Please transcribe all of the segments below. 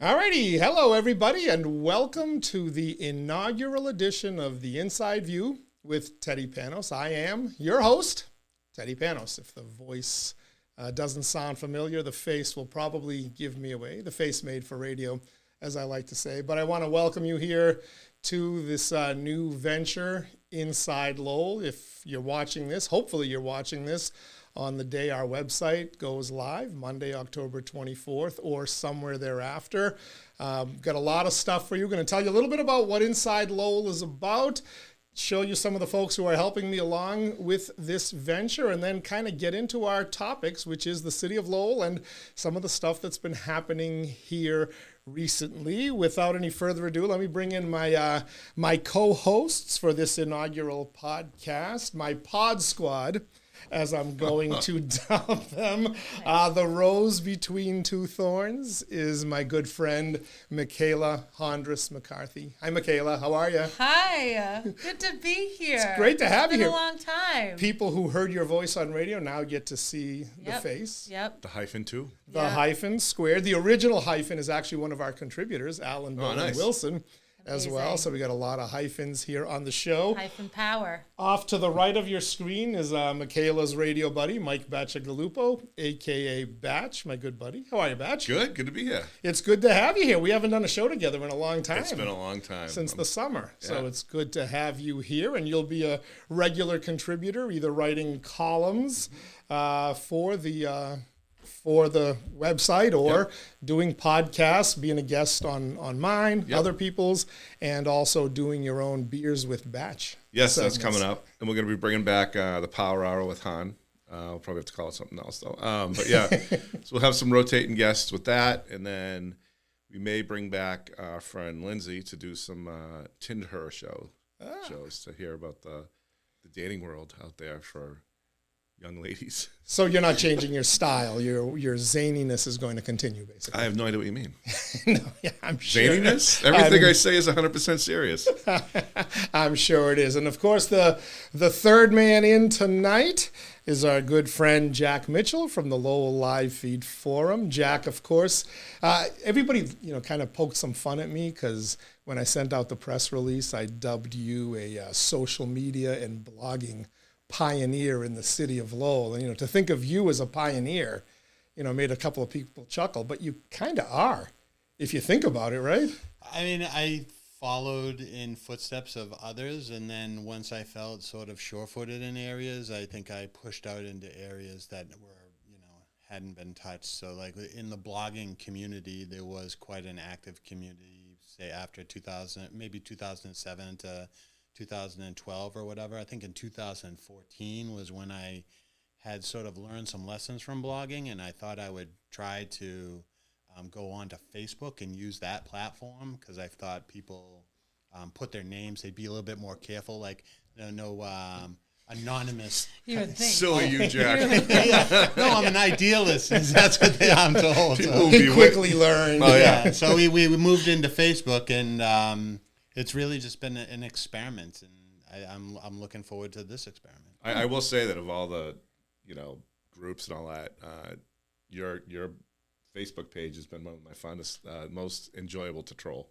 Alrighty, hello everybody, and welcome to the inaugural edition of the Inside View with Teddy Panos. I am your host, Teddy Panos. If the voice doesn't sound familiar, the face will probably give me away. The face made for radio, as I like to say. But I want to welcome you here to this new venture, Inside Lowell. If you're watching this, hopefully you're watching this on the day our website goes live, Monday, October 24th, or somewhere thereafter. Got a lot of stuff for you. Going to tell you a little bit about what Inside Lowell is about, show you some of the folks who are helping me along with this venture, and then kind of get into our topics, which is the City of Lowell and some of the stuff that's been happening here recently. Without any further ado, let me bring in my co-hosts for this inaugural podcast, my pod squad, as I'm going to dump them. The rose between two thorns is my good friend, Mikaela Hondros-McCarthy. Hi, Mikaela. How are you? Hi. Good to be here. It's great to have you here. It's been a long time. People who heard your voice on radio now get to see the face. Yep. The hyphen too? The hyphen squared. The original hyphen is actually one of our contributors, Alan nice. Wilson, as well. So we got a lot of hyphens here on the show. Hyphen power. Off to the right of your screen is Mikaela's radio buddy, Mike Bacigalupo, a.k.a. Batch, my good buddy. How are you, Batch? Good to be here. It's good to have you here. We haven't done a show together in a long time. It's been a long time. Since the summer. Yeah. So it's good to have you here, and you'll be a regular contributor, either writing columns for the website or doing podcasts, being a guest on mine, other people's, and also doing your own Beers with Batch. Yes, segments. That's coming up. And we're going to be bringing back the Power Hour with Han. We'll probably have to call it something else, though. But yeah, so we'll have some rotating guests with that. And then we may bring back our friend Lindsay to do some Tinder shows to hear about the dating world out there for young ladies. So you're not changing your style. Your zaniness is going to continue, basically. I have no idea what you mean. No, yeah, I'm sure. Zaniness? Everything I say is 100% serious. I'm sure it is. And of course, the third man in tonight is our good friend Jack Mitchell from the Lowell Live Feed Forum. Jack, of course, everybody kind of poked some fun at me because when I sent out the press release, I dubbed you a social media and blogging pioneer in the city of Lowell. And, to think of you as a pioneer, made a couple of people chuckle, but you kind of are, if you think about it, right? I mean, I followed in footsteps of others, and then once I felt sort of sure-footed in areas, I think I pushed out into areas that were, hadn't been touched. So like in the blogging community, there was quite an active community, say after 2000, maybe 2007 to 2012 or whatever. I think in 2014 was when I had sort of learned some lessons from blogging, and I thought I would try to go on to Facebook and use that platform because I thought people put their names, they'd be a little bit more careful, like no anonymous. You would think. Silly you, Jack. No, I'm an idealist. That's what I'm told. So. He quickly learned. Oh, yeah. So we moved into Facebook, and it's really just been an experiment, and I'm looking forward to this experiment. I will say that of all the, groups and all that, your Facebook page has been one of my funnest, most enjoyable to troll.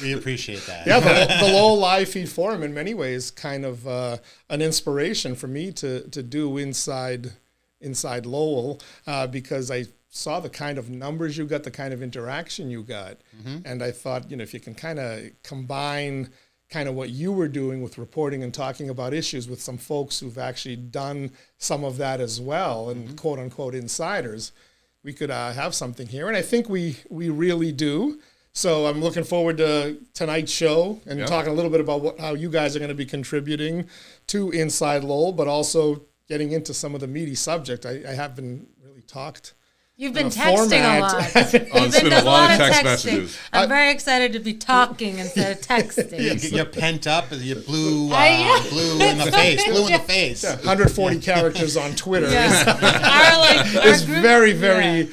We appreciate that. Yeah, the Lowell Live Feed Forum in many ways kind of an inspiration for me to do Inside Lowell because I saw the kind of numbers you got, the kind of interaction you got. Mm-hmm. And I thought, if you can kind of combine kind of what you were doing with reporting and talking about issues with some folks who've actually done some of that as well, and quote unquote insiders, we could have something here. And I think we really do. So I'm looking forward to tonight's show and talking a little bit about how you guys are going to be contributing to Inside Lowell, but also getting into some of the meaty subject. I haven't really talked. You've been texting a lot. It's been a lot of text messages. I'm very excited to be talking instead of texting. You're pent up. You blue in the face. Blue in the face. Yeah, 140 characters on Twitter. Yeah. It's very, very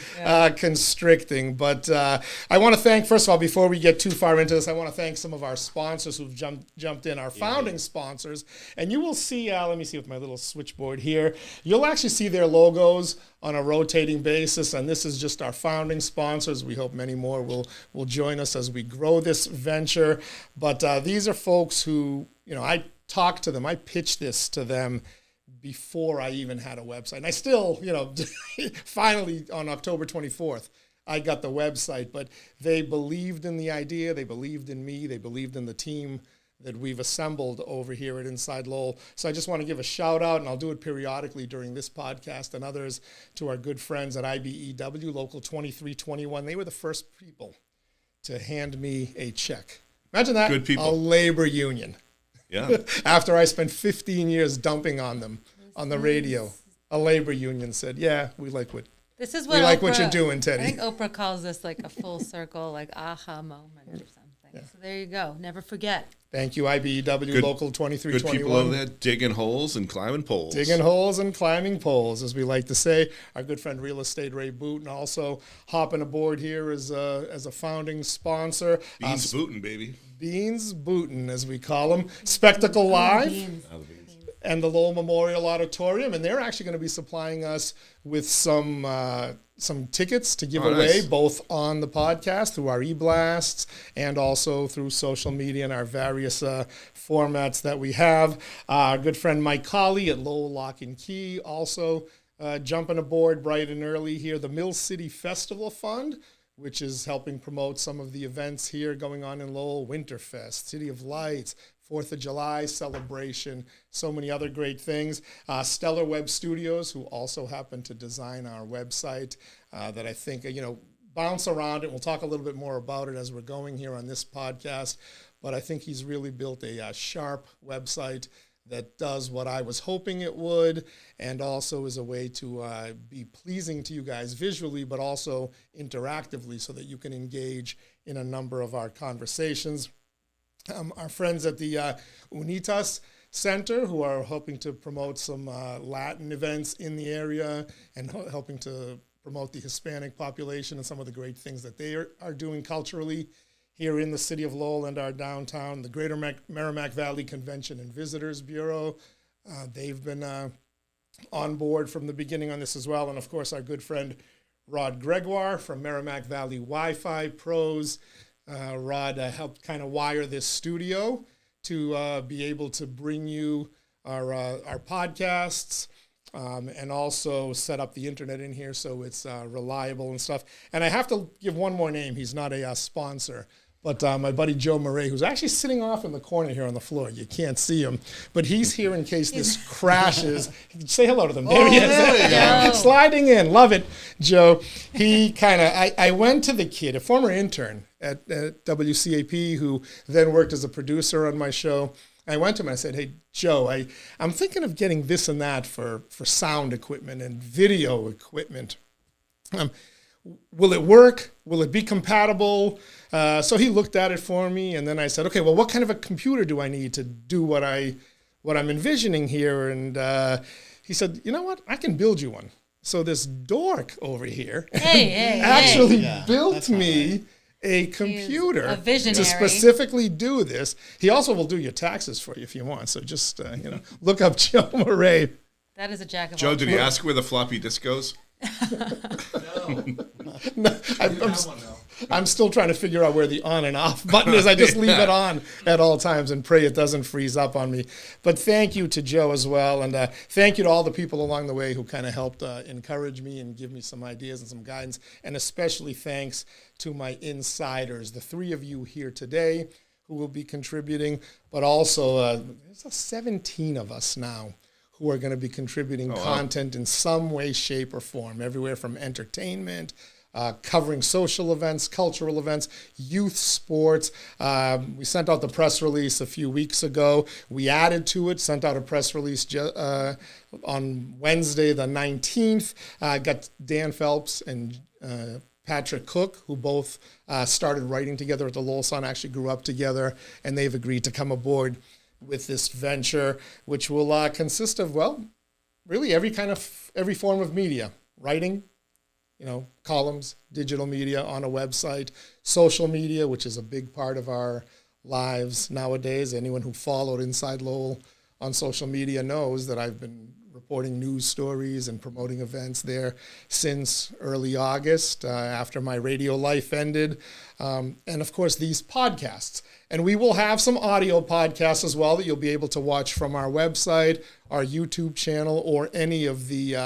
constricting. But I want to thank, first of all, before we get too far into this, I want to thank some of our sponsors who've jumped in, our founding sponsors. And you will see, let me see with my little switchboard here, you'll actually see their logos on a rotating basis, and this is just our founding sponsors. We hope many more will join us as we grow this venture. But these are folks who, I talked to them, I pitched this to them before I even had a website. And I still, finally on October 24th, I got the website, but they believed in the idea, they believed in me, they believed in the team that we've assembled over here at Inside Lowell. So I just want to give a shout out, and I'll do it periodically during this podcast and others, to our good friends at IBEW, Local 2321. They were the first people to hand me a check. Imagine that, good people. A labor union. Yeah. After I spent 15 years dumping on them on the radio, a labor union said, yeah, we like what you're doing, Teddy. I think Oprah calls this like a full circle, like aha moment or something. Yeah. So there you go. Never forget. Thank you, IBEW, Local 2321. Good people over there digging holes and climbing poles. Digging holes and climbing poles, as we like to say. Our good friend Real Estate Ray Booten also hopping aboard here as a founding sponsor. Beans Booten, baby. Beans Booten, as we call him. Spectacle Live. And the Lowell Memorial Auditorium, and they're actually going to be supplying us with some tickets to give away, both on the podcast through our e-blasts and also through social media and our various formats that we have. Our good friend Mikaela at Lowell Lock and Key also jumping aboard bright and early here. The Mill City Festival Fund, which is helping promote some of the events here going on in Lowell, Winterfest, City of Lights, 4th of July celebration, so many other great things. Stellar Web Studios, who also happen to design our website that I think, bounce around it. We'll talk a little bit more about it as we're going here on this podcast. But I think he's really built a sharp website that does what I was hoping it would, and also is a way to be pleasing to you guys visually, but also interactively so that you can engage in a number of our conversations. Our friends at the Unitas Center, who are helping to promote some Latin events in the area and helping to promote the Hispanic population and some of the great things that they are doing culturally here in the city of Lowell and our downtown. The Greater Merrimack Valley Convention and Visitors Bureau, they've been on board from the beginning on this as well. And, of course, our good friend Rod Gregoire from Merrimack Valley Wi-Fi Pros. Rod helped kind of wire this studio to be able to bring you our podcasts and also set up the internet in here so it's reliable and stuff. And I have to give one more name. He's not a sponsor, but my buddy Joe Murray, who's actually sitting off in the corner here on the floor. You can't see him, but he's here in case this crashes. Say hello to them. There he is. There Sliding in. Love it, Joe. He kind of, I went to the kid, a former intern at WCAP, who then worked as a producer on my show. I went to him and I said, hey, Joe, I'm thinking of getting this and that for sound equipment and video equipment. Will it work? Will it be compatible? So he looked at it for me, and then I said, okay, well, what kind of a computer do I need to do what I'm envisioning here? And he said, you know what? I can build you one. So this dork over here actually built me a computer to specifically do this. He also will do your taxes for you if you want. So just look up Joe Murray. That is a jack of all Joe, did he ask where the floppy disk goes? No, I'm still trying to figure out where the on and off button is. I just leave it on at all times and pray it doesn't freeze up on me. But thank you to Joe as well. And thank you to all the people along the way who kind of helped encourage me and give me some ideas and some guidance. And especially thanks to my insiders, the three of you here today who will be contributing, but also there's 17 of us now who are going to be contributing content in some way, shape, or form, everywhere from entertainment, covering social events, cultural events, youth sports. We sent out the press release a few weeks ago. We added to it, sent out a press release on Wednesday the 19th. Got Dan Phelps and Patrick Cook, who both started writing together at the Lowell Sun, actually grew up together, and they've agreed to come aboard with this venture, which will consist of, really every form of media, writing, columns, digital media on a website, social media, which is a big part of our lives nowadays. Anyone who followed Inside Lowell on social media knows that I've been reporting news stories and promoting events there since early August after my radio life ended. And of course, these podcasts. And we will have some audio podcasts as well that you'll be able to watch from our website, our YouTube channel, or any of the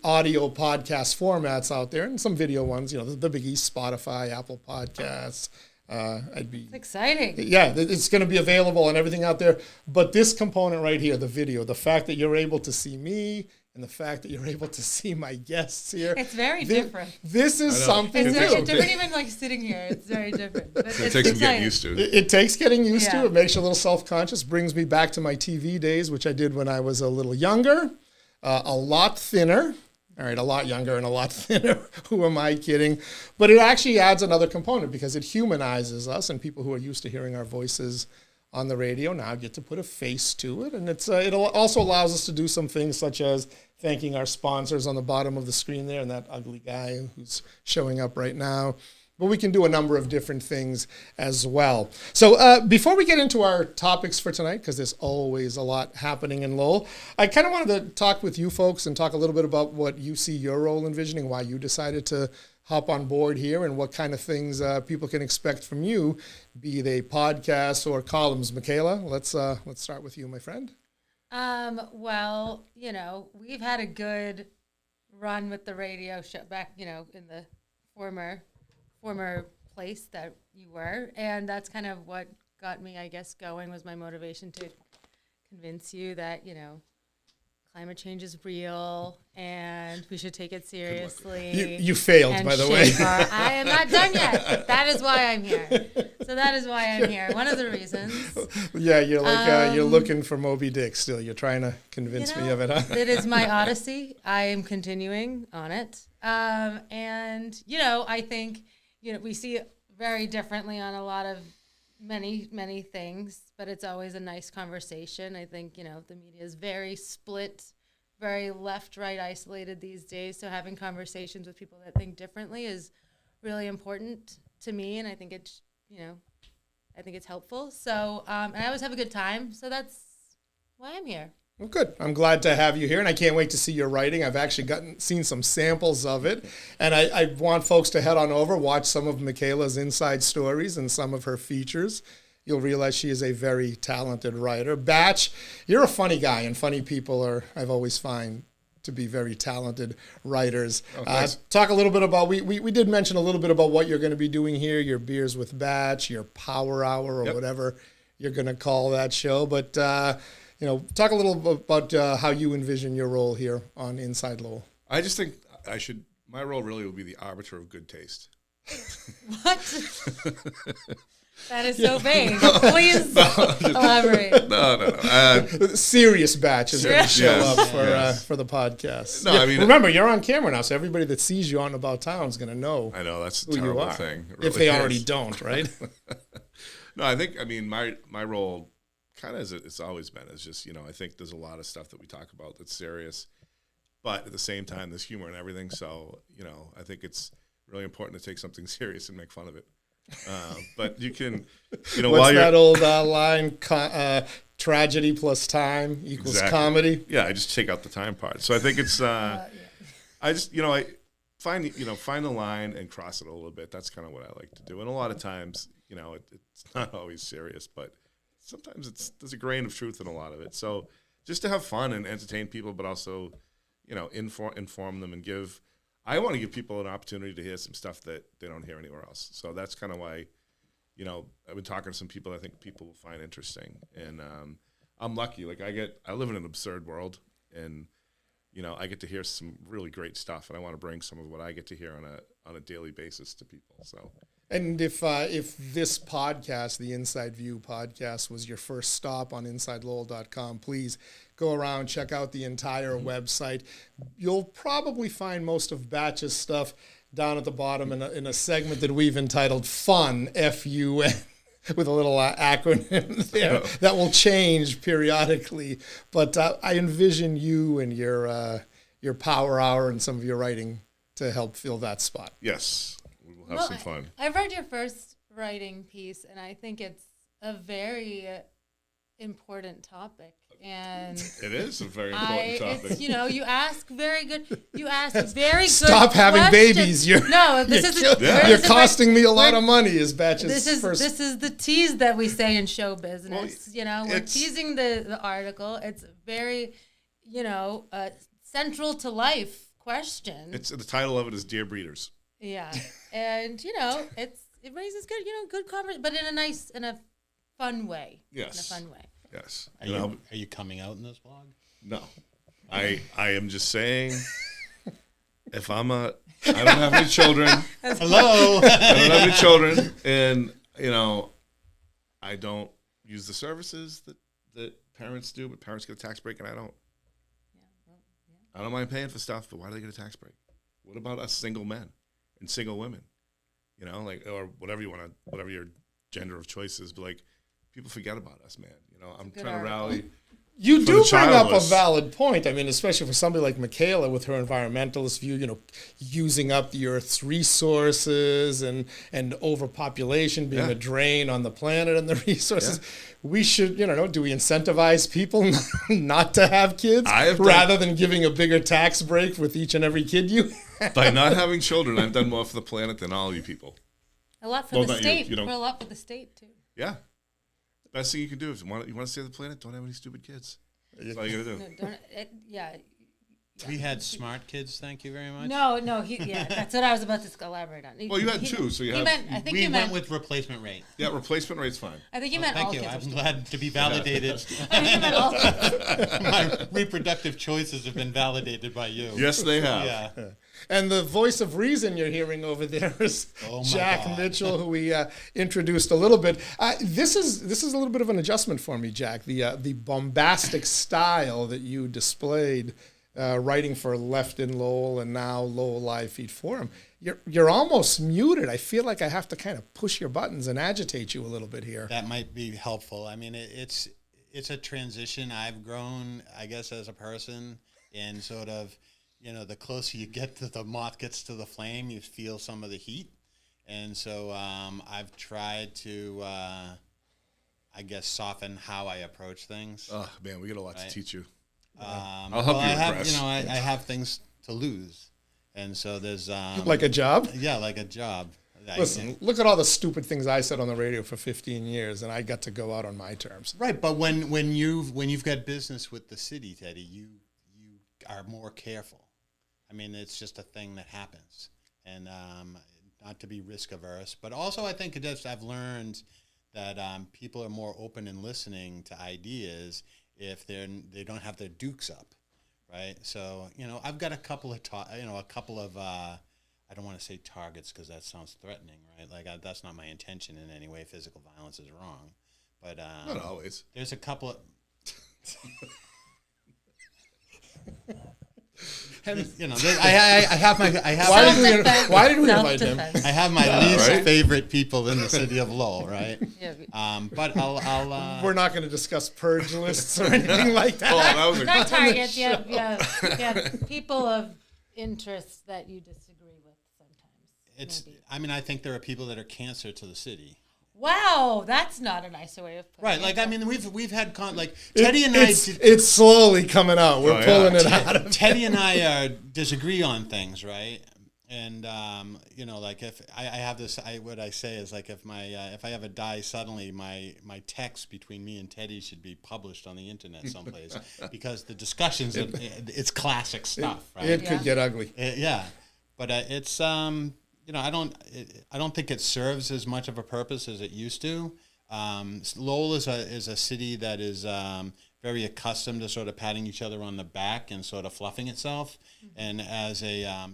audio podcast formats out there, and some video ones, the biggies, Spotify, Apple Podcasts. It's exciting. Yeah, it's going to be available and everything out there. But this component right here, the video, the fact that you're able to see me and the fact that you're able to see my guests here. It's very different. This is something it's new. It's different even like sitting here. It's very different. But it takes some getting used to. It takes getting used to. It makes you a little self-conscious. Brings me back to my TV days, which I did when I was a little younger, a lot thinner. All right, a lot younger and a lot thinner. Who am I kidding? But it actually adds another component because it humanizes us, and people who are used to hearing our voices on the radio now get to put a face to it. And it also allows us to do some things such as thanking our sponsors on the bottom of the screen there, and that ugly guy who's showing up right now. But we can do a number of different things as well. So before we get into our topics for tonight, because there's always a lot happening in Lowell, I kind of wanted to talk with you folks and talk a little bit about what you see your role envisioning, why you decided to hop on board here, and what kind of things people can expect from you, be they podcasts or columns. Mikaela, let's start with you, my friend. Well, we've had a good run with the radio show back, in the former place that you were, and that's kind of what got me, I guess, going, was my motivation to convince you that climate change is real and we should take it seriously. You failed, by the way. I am not done yet. That is why I'm here. So that is why I'm here. One of the reasons. Yeah, you're like you're looking for Moby Dick still. You're trying to convince me of it. Huh? It is my odyssey. I am continuing on it, and I think. We see it very differently on a lot of many things, but it's always a nice conversation. I think, the media is very split, very left, right, isolated these days. So having conversations with people that think differently is really important to me. And I think it's, I think it's helpful. So, and I always have a good time. So that's why I'm here. Well, good. I'm glad to have you here, and I can't wait to see your writing. I've actually seen some samples of it, and I want folks to head on over, watch some of Mikaela's inside stories and some of her features. You'll realize she is a very talented writer. Batch, you're a funny guy, and funny people I've always find to be very talented writers. Talk a little bit about, we did mention a little bit about what you're going to be doing here, your Beers with Batch, your Power Hour, or whatever you're going to call that show, but talk a little bit about how you envision your role here on Inside Lowell. I just think my role really will be the arbiter of good taste. What? That is so vague. Please elaborate. No. Serious Batch is going to show up for the podcast. No, remember, you're on camera now, so everybody that sees you out and about town is going to know. I know, that's a who terrible you are, thing. Really if they already don't, right? No, I think, my role kind of as it's always been, is just, I think there's a lot of stuff that we talk about that's serious, but at the same time, there's humor and everything. So, I think it's really important to take something serious and make fun of it. But you can, what's while that old line? Tragedy plus time equals comedy. Yeah, I just take out the time part. So I think it's, I just, I find the line and cross it a little bit. That's kind of what I like to do. And a lot of times, it's not always serious, but sometimes there's a grain of truth in a lot of it. So just to have fun and entertain people, but also, inform them and I want to give people an opportunity to hear some stuff that they don't hear anywhere else. So that's kind of why, I've been talking to some people I think people will find interesting. And I'm lucky. Like I live in an absurd world, and, I get to hear some really great stuff, and I want to bring some of what I get to hear on a daily basis to people. So. And if this podcast, the Inside View podcast, was your first stop on InsideLowell.com, please go around, check out the entire website. You'll probably find most of Batch's stuff down at the bottom in a segment that we've entitled Fun, F-U-N, with a little acronym there that will change periodically. But I envision you and your Power Hour and some of your writing to help fill that spot. Yes. We'll have some fun. I've read your first writing piece, and I think it's important topic, and It is a very important topic. it's, you ask very good. You ask very good. Stop having questions. babies. You're You're costing me a lot of money. Is Batch's first. This is the tease that we say in show business. Well, we're teasing the article. It's very, central to life question. It's the title of it is Dear Breeders. Yeah, and it raises good conversation, but in a fun way. Yes. In a fun way. Yes. Are you coming out in this blog? No. I am just saying, I don't have any children. Hello. I don't have any children, and I don't use the services that parents do, but parents get a tax break and I don't. I don't mind paying for stuff, but why do they get a tax break? What about us single men and single women? Or whatever whatever your gender of choice is, but people forget about us, man. I'm trying to rally. You do bring up a childless. valid point. I mean, especially for somebody like Mikaela with her environmentalist view, using up the Earth's resources and overpopulation being a drain on the planet and the resources. Yeah. We should, do we incentivize people not to have kids rather than giving a bigger tax break with each and every kid you have? By not having children, I've done more for the planet than all you people. A lot for the state. You don't. A lot for the state, too. Yeah. Best thing you can do is you want to save the planet, don't have any stupid kids. That's all you got to do. No, yeah. We had smart kids, thank you very much. No, that's what I was about to elaborate on. Well, you had two, so you have... We went with replacement rate. Yeah, replacement rate's fine. I think you meant all kids. Thank you. I'm glad to be validated. I think you meant all kids. My reproductive choices have been validated by you. Yes, they have. Yeah. And the voice of reason you're hearing over there is Jack Mitchell, who we introduced a little bit. This is a little bit of an adjustment for me, Jack. The bombastic style that you displayed writing for Left in Lowell and now Lowell Live Feed Forum. You're almost muted. I feel like I have to kind of push your buttons and agitate you a little bit here. That might be helpful. I mean, it's a transition. I've grown, I guess, as a person, and sort of, the closer you get to the moth gets to the flame, you feel some of the heat. And so I've tried to, I guess, soften how I approach things. Oh, man, we got a lot to teach you. I'll help you I have things to lose. And so there's... like a job? Yeah, like a job. Listen, look at all the stupid things I said on the radio for 15 years, and I got to go out on my terms. Right, but when you've got business with the city, Teddy, you are more careful. I mean, it's just a thing that happens, and not to be risk averse, but also I think I've learned that people are more open and listening to ideas if they don't have their dukes up, right? So I've got a couple of I don't want to say targets because that sounds threatening, right? That's not my intention in any way. Physical violence is wrong, but not always. There's a couple of. I have my. Why did we invite him? I have my least favorite people in the city of Lowell, right? Yeah. But I'll. We're not going to discuss purge lists or anything like that. Oh, that was Not targets. Yeah. People of interest that you disagree with sometimes. Maybe. I mean, I think there are people that are cancer to the city. Wow, that's not a nicer way of putting it. Right, like I mean, we've had Teddy and I. It's slowly coming out. We're pulling it out of Teddy and I disagree on things, right? And like if I have this, what I say is like if I ever die suddenly, my text between me and Teddy should be published on the internet someplace because the discussions, it's classic stuff, right? It could get ugly. Yeah, but it's I don't think it serves as much of a purpose as it used to. Lowell is a city that is very accustomed to sort of patting each other on the back and sort of fluffing itself. Mm-hmm. And as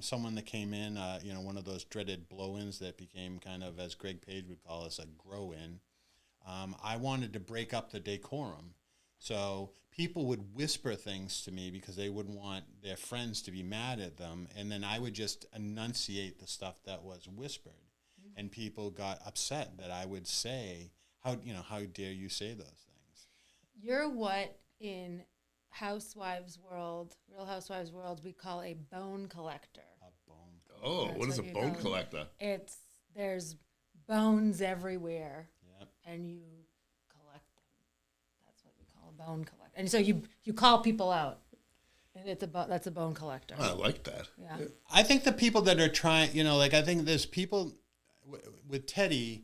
someone that came in, one of those dreaded blow-ins that became kind of, as Greg Page would call us, a grow-in, I wanted to break up the decorum. So people would whisper things to me because they wouldn't want their friends to be mad at them, and then I would just enunciate the stuff that was whispered, and people got upset that I would say, how dare you say those things? You're what in Real Housewives world, we call a bone collector. A bone. Oh, what is a bone collector? There's bones everywhere, yep. and you collect them. That's what we bone collector. And so you call people out. And that's a bone collector. I like that. Yeah. I think the people that are trying, I think there's people with Teddy.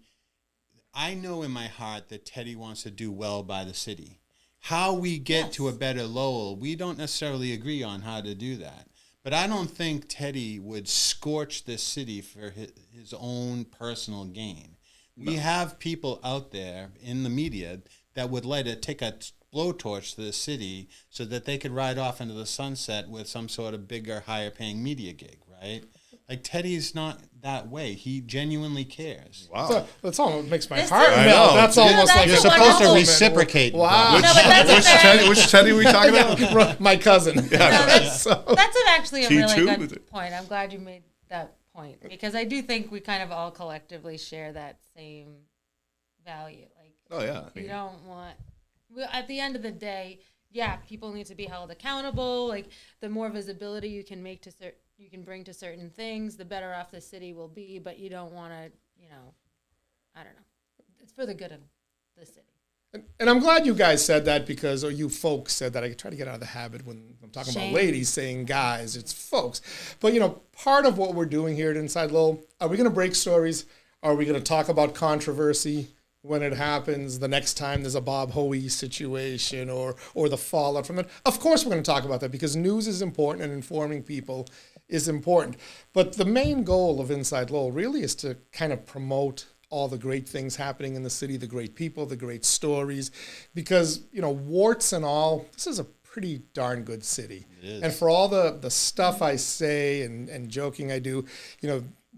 I know in my heart that Teddy wants to do well by the city. How we get to a better Lowell, we don't necessarily agree on how to do that. But I don't think Teddy would scorch this city for his own personal gain. No. We have people out there in the media that would take a blowtorch to the city so that they could ride off into the sunset with some sort of bigger, higher paying media gig, right? Like, Teddy's not that way. He genuinely cares. Wow. So that's almost makes my This heart is- I melt. know. That's Yeah, almost that's like You're a supposed to wonderful- reciprocate. Wow. No, but that's a very- Which Teddy are we talking about? My cousin. No, that's actually a really T2? good point. I'm glad you made that point because I do think we kind of all collectively share that same value. Like, Oh, yeah. you don't want. At the end of the day, yeah, people need to be held accountable. Like, the more visibility you can make you can bring to certain things, the better off the city will be. But you don't want to, I don't know. It's for the good of the city. And I'm glad you guys said that or you folks said that. I try to get out of the habit when I'm talking about ladies saying guys, it's folks. But, part of what we're doing here at Inside Lowell, are we going to break stories? Are we going to talk about controversy when it happens the next time there's a Bob Hoey situation or the fallout from it? Of course we're going to talk about that because news is important and informing people is important. But the main goal of Inside Lowell really is to kind of promote all the great things happening in the city, the great people, the great stories, because, warts and all, this is a pretty darn good city. It is. And for all the stuff I say and joking I do,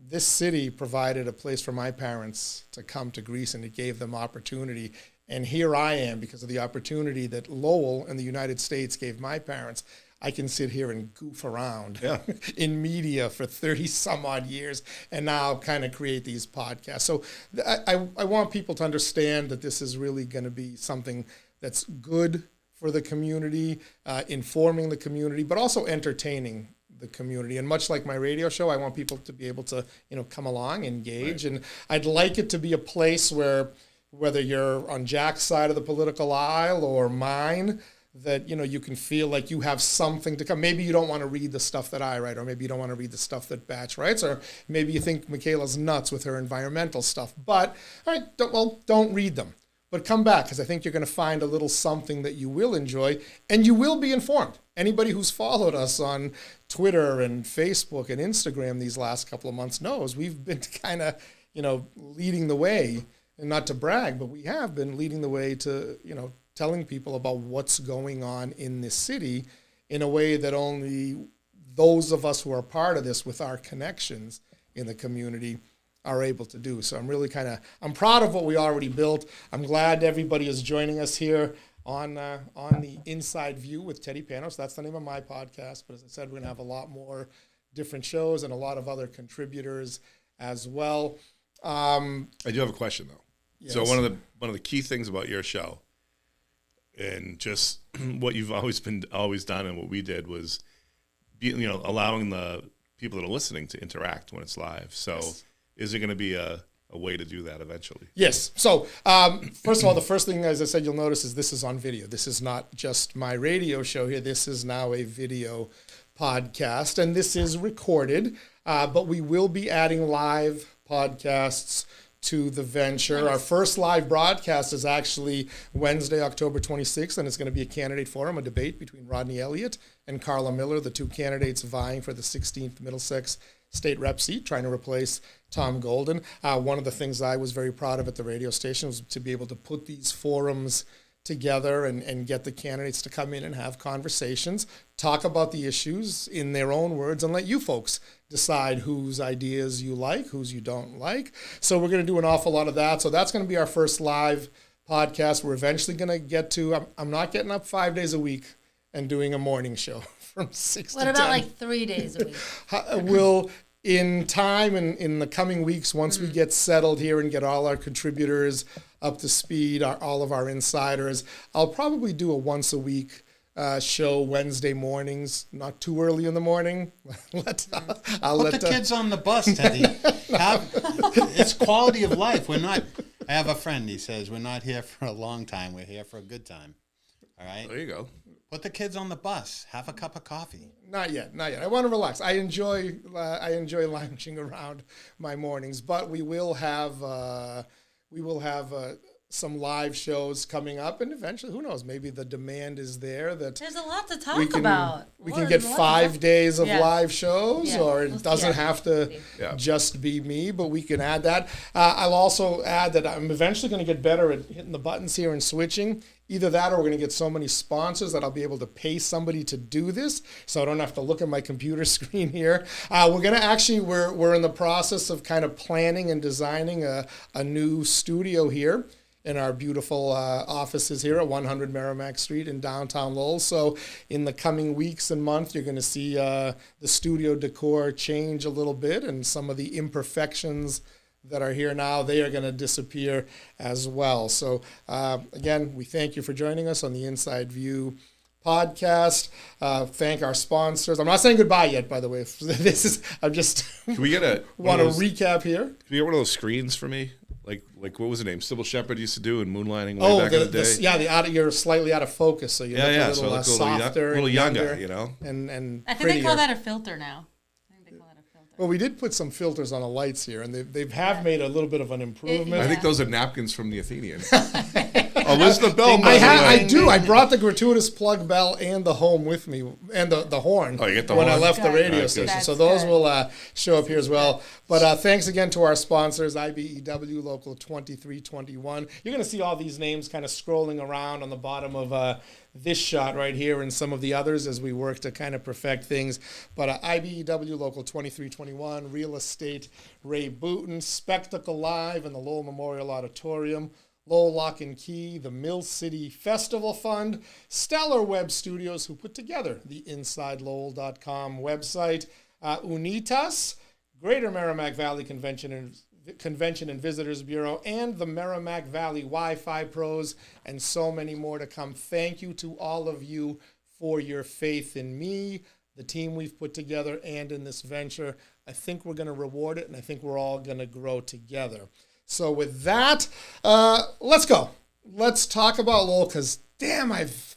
this city provided a place for my parents to come to Greece, and it gave them opportunity. And here I am because of the opportunity that Lowell and the United States gave my parents. I can sit here and goof around in media for 30 some odd years and now kind of create these podcasts. So I want people to understand that this is really going to be something that's good for the community, informing the community, but also entertaining the community. And much like my radio show, I want people to be able to, come along, engage. Right. And I'd like it to be a place where, whether you're on Jack's side of the political aisle or mine, that, you can feel like you have something to come. Maybe you don't want to read the stuff that I write, or maybe you don't want to read the stuff that Batch writes, or maybe you think Mikaela's nuts with her environmental stuff. But, all right, don't read them. But come back, because I think you're going to find a little something that you will enjoy, and you will be informed. Anybody who's followed us on Twitter and Facebook and Instagram these last couple of months knows we've been kind of, leading the way, and not to brag, but we have been leading the way to, telling people about what's going on in this city in a way that only those of us who are part of this with our connections in the community are able to do. So I'm really I'm proud of what we already built. I'm glad everybody is joining us here on the Inside View with Teddy Panos. That's the name of my podcast. But as I said, we're going to have a lot more different shows and a lot of other contributors as well. I do have a question though. Yes. So one of the key things about your show, and just what you've always done, and what we did was, allowing the people that are listening to interact when it's live. So, is there going to be a way to do that eventually? Yes. So, first of all, the first thing, as I said, you'll notice is this is on video. This is not just my radio show here. This is now a video podcast, and this is recorded. But we will be adding live podcasts to the venture. Nice. Our first live broadcast is actually Wednesday, October 26th, and it's going to be a candidate forum, a debate between Rodney Elliott and Carla Miller, the two candidates vying for the 16th Middlesex state rep seat, trying to replace Tom Golden. One of the things I was very proud of at the radio station was to be able to put these forums together and get the candidates to come in and have conversations, talk about the issues in their own words, and let you folks decide whose ideas you like, whose you don't like. So we're going to do an awful lot of that. So that's going to be our first live podcast. We're eventually going to get to, I'm not getting up 5 days a week and doing a morning show from 6 to 10. What about like 3 days a week? We'll, in time and in the coming weeks, once we get settled here and get all our contributors up to speed, all of our insiders, I'll probably do a once a week show Wednesday mornings, not too early in the morning. I'll Put the kids on the bus, Teddy. It's quality of life. I have a friend, he says, we're not here for a long time. We're here for a good time. All right. There you go. Put the kids on the bus. Have a cup of coffee. Not yet. I want to relax. I enjoy lounging around my mornings, but we will have some live shows coming up, and eventually, who knows? Maybe the demand is there that There's a lot to talk about. We can get 5 days of Yeah. live shows, Yeah. or it doesn't have to just be me, but we can add that. I'll also add that I'm eventually going to get better at hitting the buttons here and switching. Either that, or we're going to get so many sponsors that I'll be able to pay somebody to do this, so I don't have to look at my computer screen here. We're going to actually, we're in the process of kind of planning and designing a new studio here in our beautiful offices here at 100 Merrimack Street in downtown Lowell. So in the coming weeks and months, you're going to see the studio decor change a little bit, and some of the imperfections that are here now, they are going to disappear as well. So again, we thank you for joining us on the Inside View podcast. Thank our sponsors. I'm not saying goodbye yet, by the way. I'm just Can we get want to recap here. Can you get one of those screens for me? Like what was the name? Sybil Shepherd used to do in Moonlighting way back in the day. You're slightly out of focus, so you look a little softer, a little younger, you know. And I think they call that a filter now. Well, we did put some filters on the lights here, and they have made a little bit of an improvement. I think those are napkins from the Athenian. Oh, where's the bell? I do. I brought the gratuitous plug bell and the home with me, and the horn. Oh, you get the when horn? I left the radio Right, station. That's So those good. will show up here as well. But thanks again to our sponsors, IBEW Local 2321. You're going to see all these names kind of scrolling around on the bottom of this shot right here and some of the others as we work to kind of perfect things. But IBEW Local 2321, Real Estate Ray Booton, Spectacle Live in the Lowell Memorial Auditorium, Lowell Lock and Key, the Mill City Festival Fund, Stellar Web Studios, who put together the InsideLowell.com website, Unitas, Greater Merrimack Valley Convention and Visitors Bureau, and the Merrimack Valley Wi-Fi Pros, and so many more to come. Thank you to all of you for your faith in me, the team we've put together, and in this venture. I think we're going to reward it, and I think we're all going to grow together. So with that, let's go. Let's talk about Lowell, because damn, I've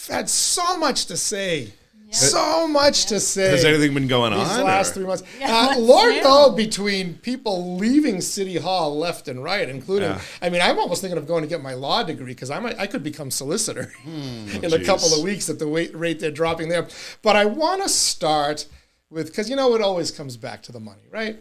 had so much to say. So much to say. Has anything been going these on? last 3 months? Yeah, Lord know, between people leaving City Hall left and right, including, I mean, I'm almost thinking of going to get my law degree because I could become solicitor in a couple of weeks at the rate they're dropping there. But I want to start with, because it always comes back to the money, right?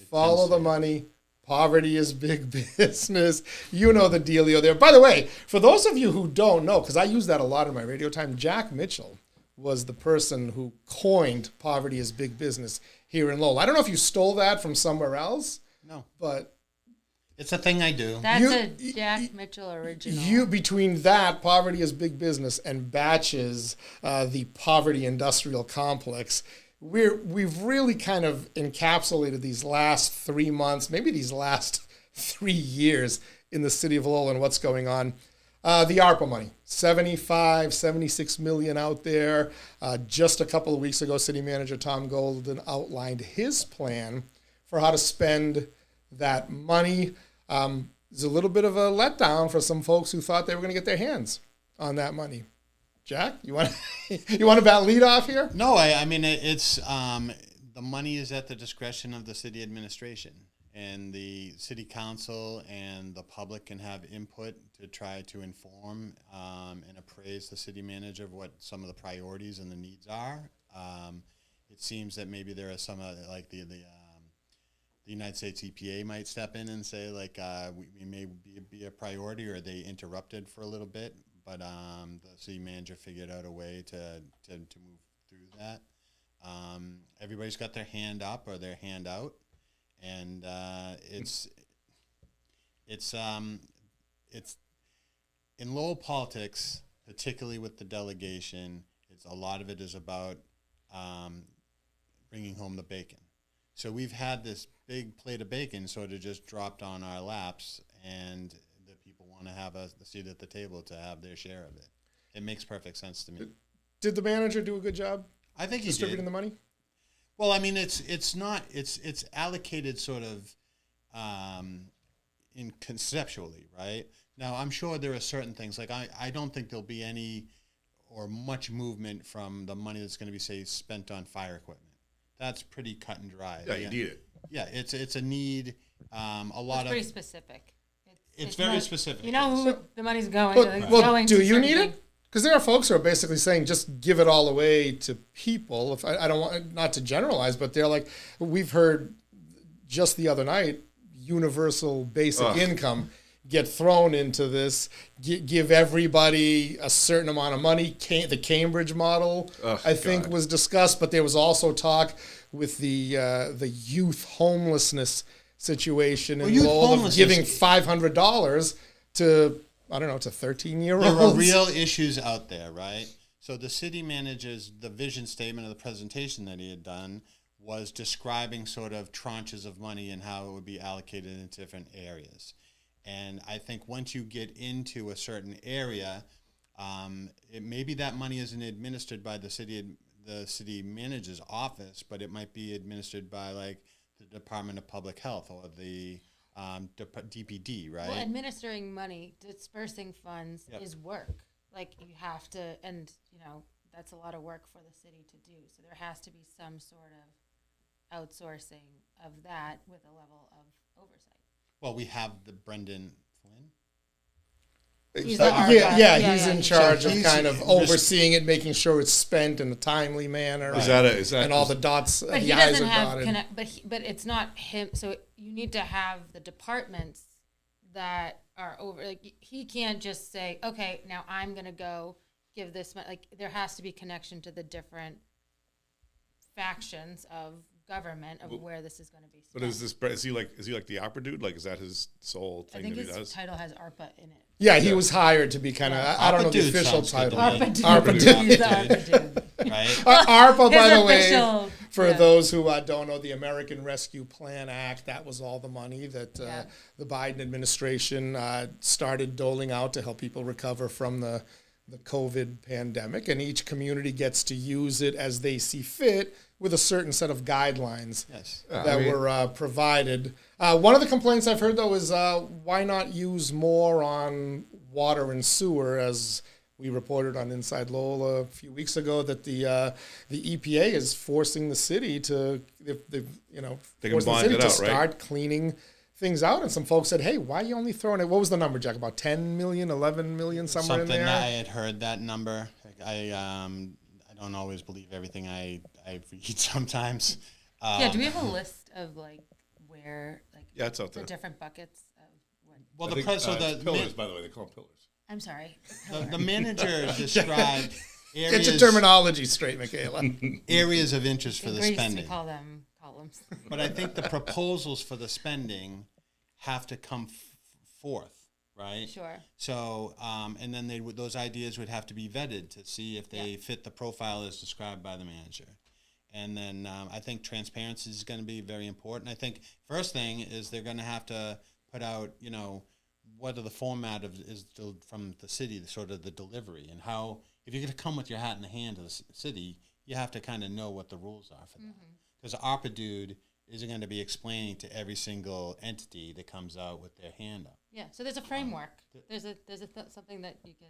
Follow the money. Poverty is big business. You know the dealio there. By the way, for those of you who don't know, because I use that a lot in my radio time, Jack Mitchell was the person who coined poverty is big business here in Lowell. I don't know if you stole that from somewhere else. No. But it's a thing I do. That's a Jack Mitchell original. You, between that, poverty is big business, and Batches, the poverty industrial complex, we've really kind of encapsulated these last 3 months, maybe these last 3 years in the city of Lowell and what's going on. The ARPA money, 76 million out there. Just a couple of weeks ago, City Manager Tom Golden outlined his plan for how to spend that money. There's a little bit of a letdown for some folks who thought they were going to get their hands on that money. Jack, you want to bat lead off here? No, I mean it's the money is at the discretion of the city administration, and the city council and the public can have input to try to inform and appraise the city manager of what some of the priorities and the needs are. It seems that maybe there are some like the United States EPA might step in and say we may be a priority, or they interrupted for a little bit. But the city manager figured out a way to move through that. Everybody's got their hand up or their hand out, and it's in Lowell politics, particularly with the delegation. A lot of it is about bringing home the bacon. So we've had this big plate of bacon sort of just dropped on our laps, and people want to have a seat at the table to have their share of it. It makes perfect sense to me. Did the manager do a good job? I think he distributing did. the money. Well, I mean, it's allocated sort of in conceptually, right? Now, I'm sure there are certain things, like I don't think there'll be any or much movement from the money that's going to be, say, spent on fire equipment. That's pretty cut and dry. Yeah, you need it. Yeah, it's a need. A lot It's of pretty specific. it's very not- specific. You know who the money's going. Well, It's well, going do to you certain need things. it? Because there are folks who are basically saying just give it all away to people. If I don't want not to generalize, but they're like, we've heard just the other night, universal basic income get thrown into this, give everybody a certain amount of money. The Cambridge model, I think, was discussed, but there was also talk with the youth homelessness situation in Lowell of giving $500 to, I don't know, to 13-year-olds. There are real issues out there, right? So the city manager's, the vision statement of the presentation that he had done was describing sort of tranches of money and how it would be allocated in different areas. And I think once you get into a certain area, maybe that money isn't administered by the city manager's office, but it might be administered by like the Department of Public Health or the DPD, right? Well, administering money, dispersing funds is work. Like you have to, and that's a lot of work for the city to do. So there has to be some sort of outsourcing of that with a level of oversight. Well, we have the Brendan Flynn. He's He's in charge So of he's kind of overseeing it, making sure it's spent in a timely manner. Is that and all the dots, But he the I's doesn't are have dotted. but it's not him. So you need to have the departments that are over. Like he can't just say, okay, now I'm gonna go give this. Like there has to be connection to the different factions of government of where this is going to be spent. But is he like the opera dude? Like, is that his sole I thing think that he his does? title has ARPA in it. Yeah, he was hired to be kind of, I don't know the Dude official sounds good title. to me. ARPA dude. He's the ARPA dude. Right? ARPA, by His the way, official- for yeah. those who don't know, the American Rescue Plan Act, that was all the money that the Biden administration started doling out to help people recover from the COVID pandemic. And each community gets to use it as they see fit with a certain set of guidelines Yes. that were provided. One of the complaints I've heard, though, is why not use more on water and sewer, as we reported on Inside Lowell a few weeks ago, that the EPA is forcing the city to, They can forcing the bond city it to out, right? start cleaning things out. And some folks said, hey, why are you only throwing it? What was the number, Jack? About 10 million, 11 million, somewhere Something in there? I had heard that number. I don't always believe everything I read sometimes. Do we have a list of like where like Yeah, it's out the there. different buckets of what? Well, I the think, pillars. pillars, by the way, they call them pillars. I'm sorry. The manager described Get areas, your terminology straight, Mikaela. areas of interest for In the Greece, spending. we call them columns. But I think the proposals for the spending have to come forth, right? Sure. So, and then those ideas would have to be vetted to see if they fit the profile as described by the manager. And then I think transparency is going to be very important. I think first thing is they're going to have to put out, what are the format from the city, sort of the delivery, and how, if you're going to come with your hat in the hand to the city, you have to kind of know what the rules are for that. Because the ARPA dude isn't going to be explaining to every single entity that comes out with their hand up. Yeah. So there's a framework. There's something that you can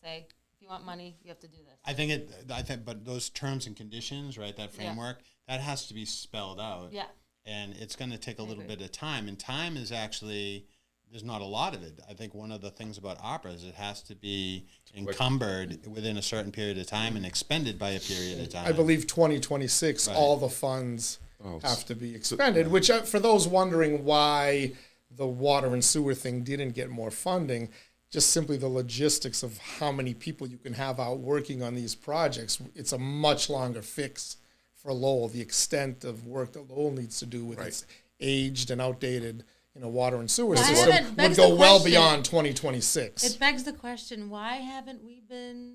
say. If you want money, you have to do this. But those terms and conditions, right? That framework, that has to be spelled out. Yeah. And it's going to take a little bit of time. And time is actually, there's not a lot of it. I think one of the things about opera is it has to be encumbered within a certain period of time and expended by a period of time. I believe 2026, Right. all the funds have to be expended, which for those wondering why the water and sewer thing didn't get more funding, just simply the logistics of how many people you can have out working on these projects. It's a much longer fix for Lowell, the extent of work that Lowell needs to do with its aged and outdated water and sewer Well, system begs would go the well question. beyond 2026. It begs the question: why haven't we been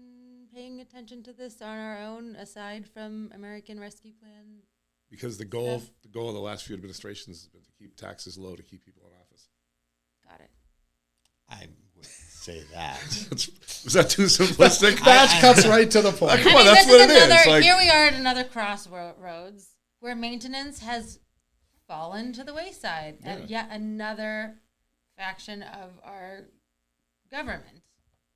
paying attention to this on our own, aside from American Rescue Plan? Because the goal of the last few administrations has been to keep taxes low, to keep people in office. Got it. I would say that. Was that too simplistic? That cuts right to the point. Come on, that's this what it is. another, Like, here we are at another crossroads where maintenance has fallen to the wayside. And yet another faction of our government.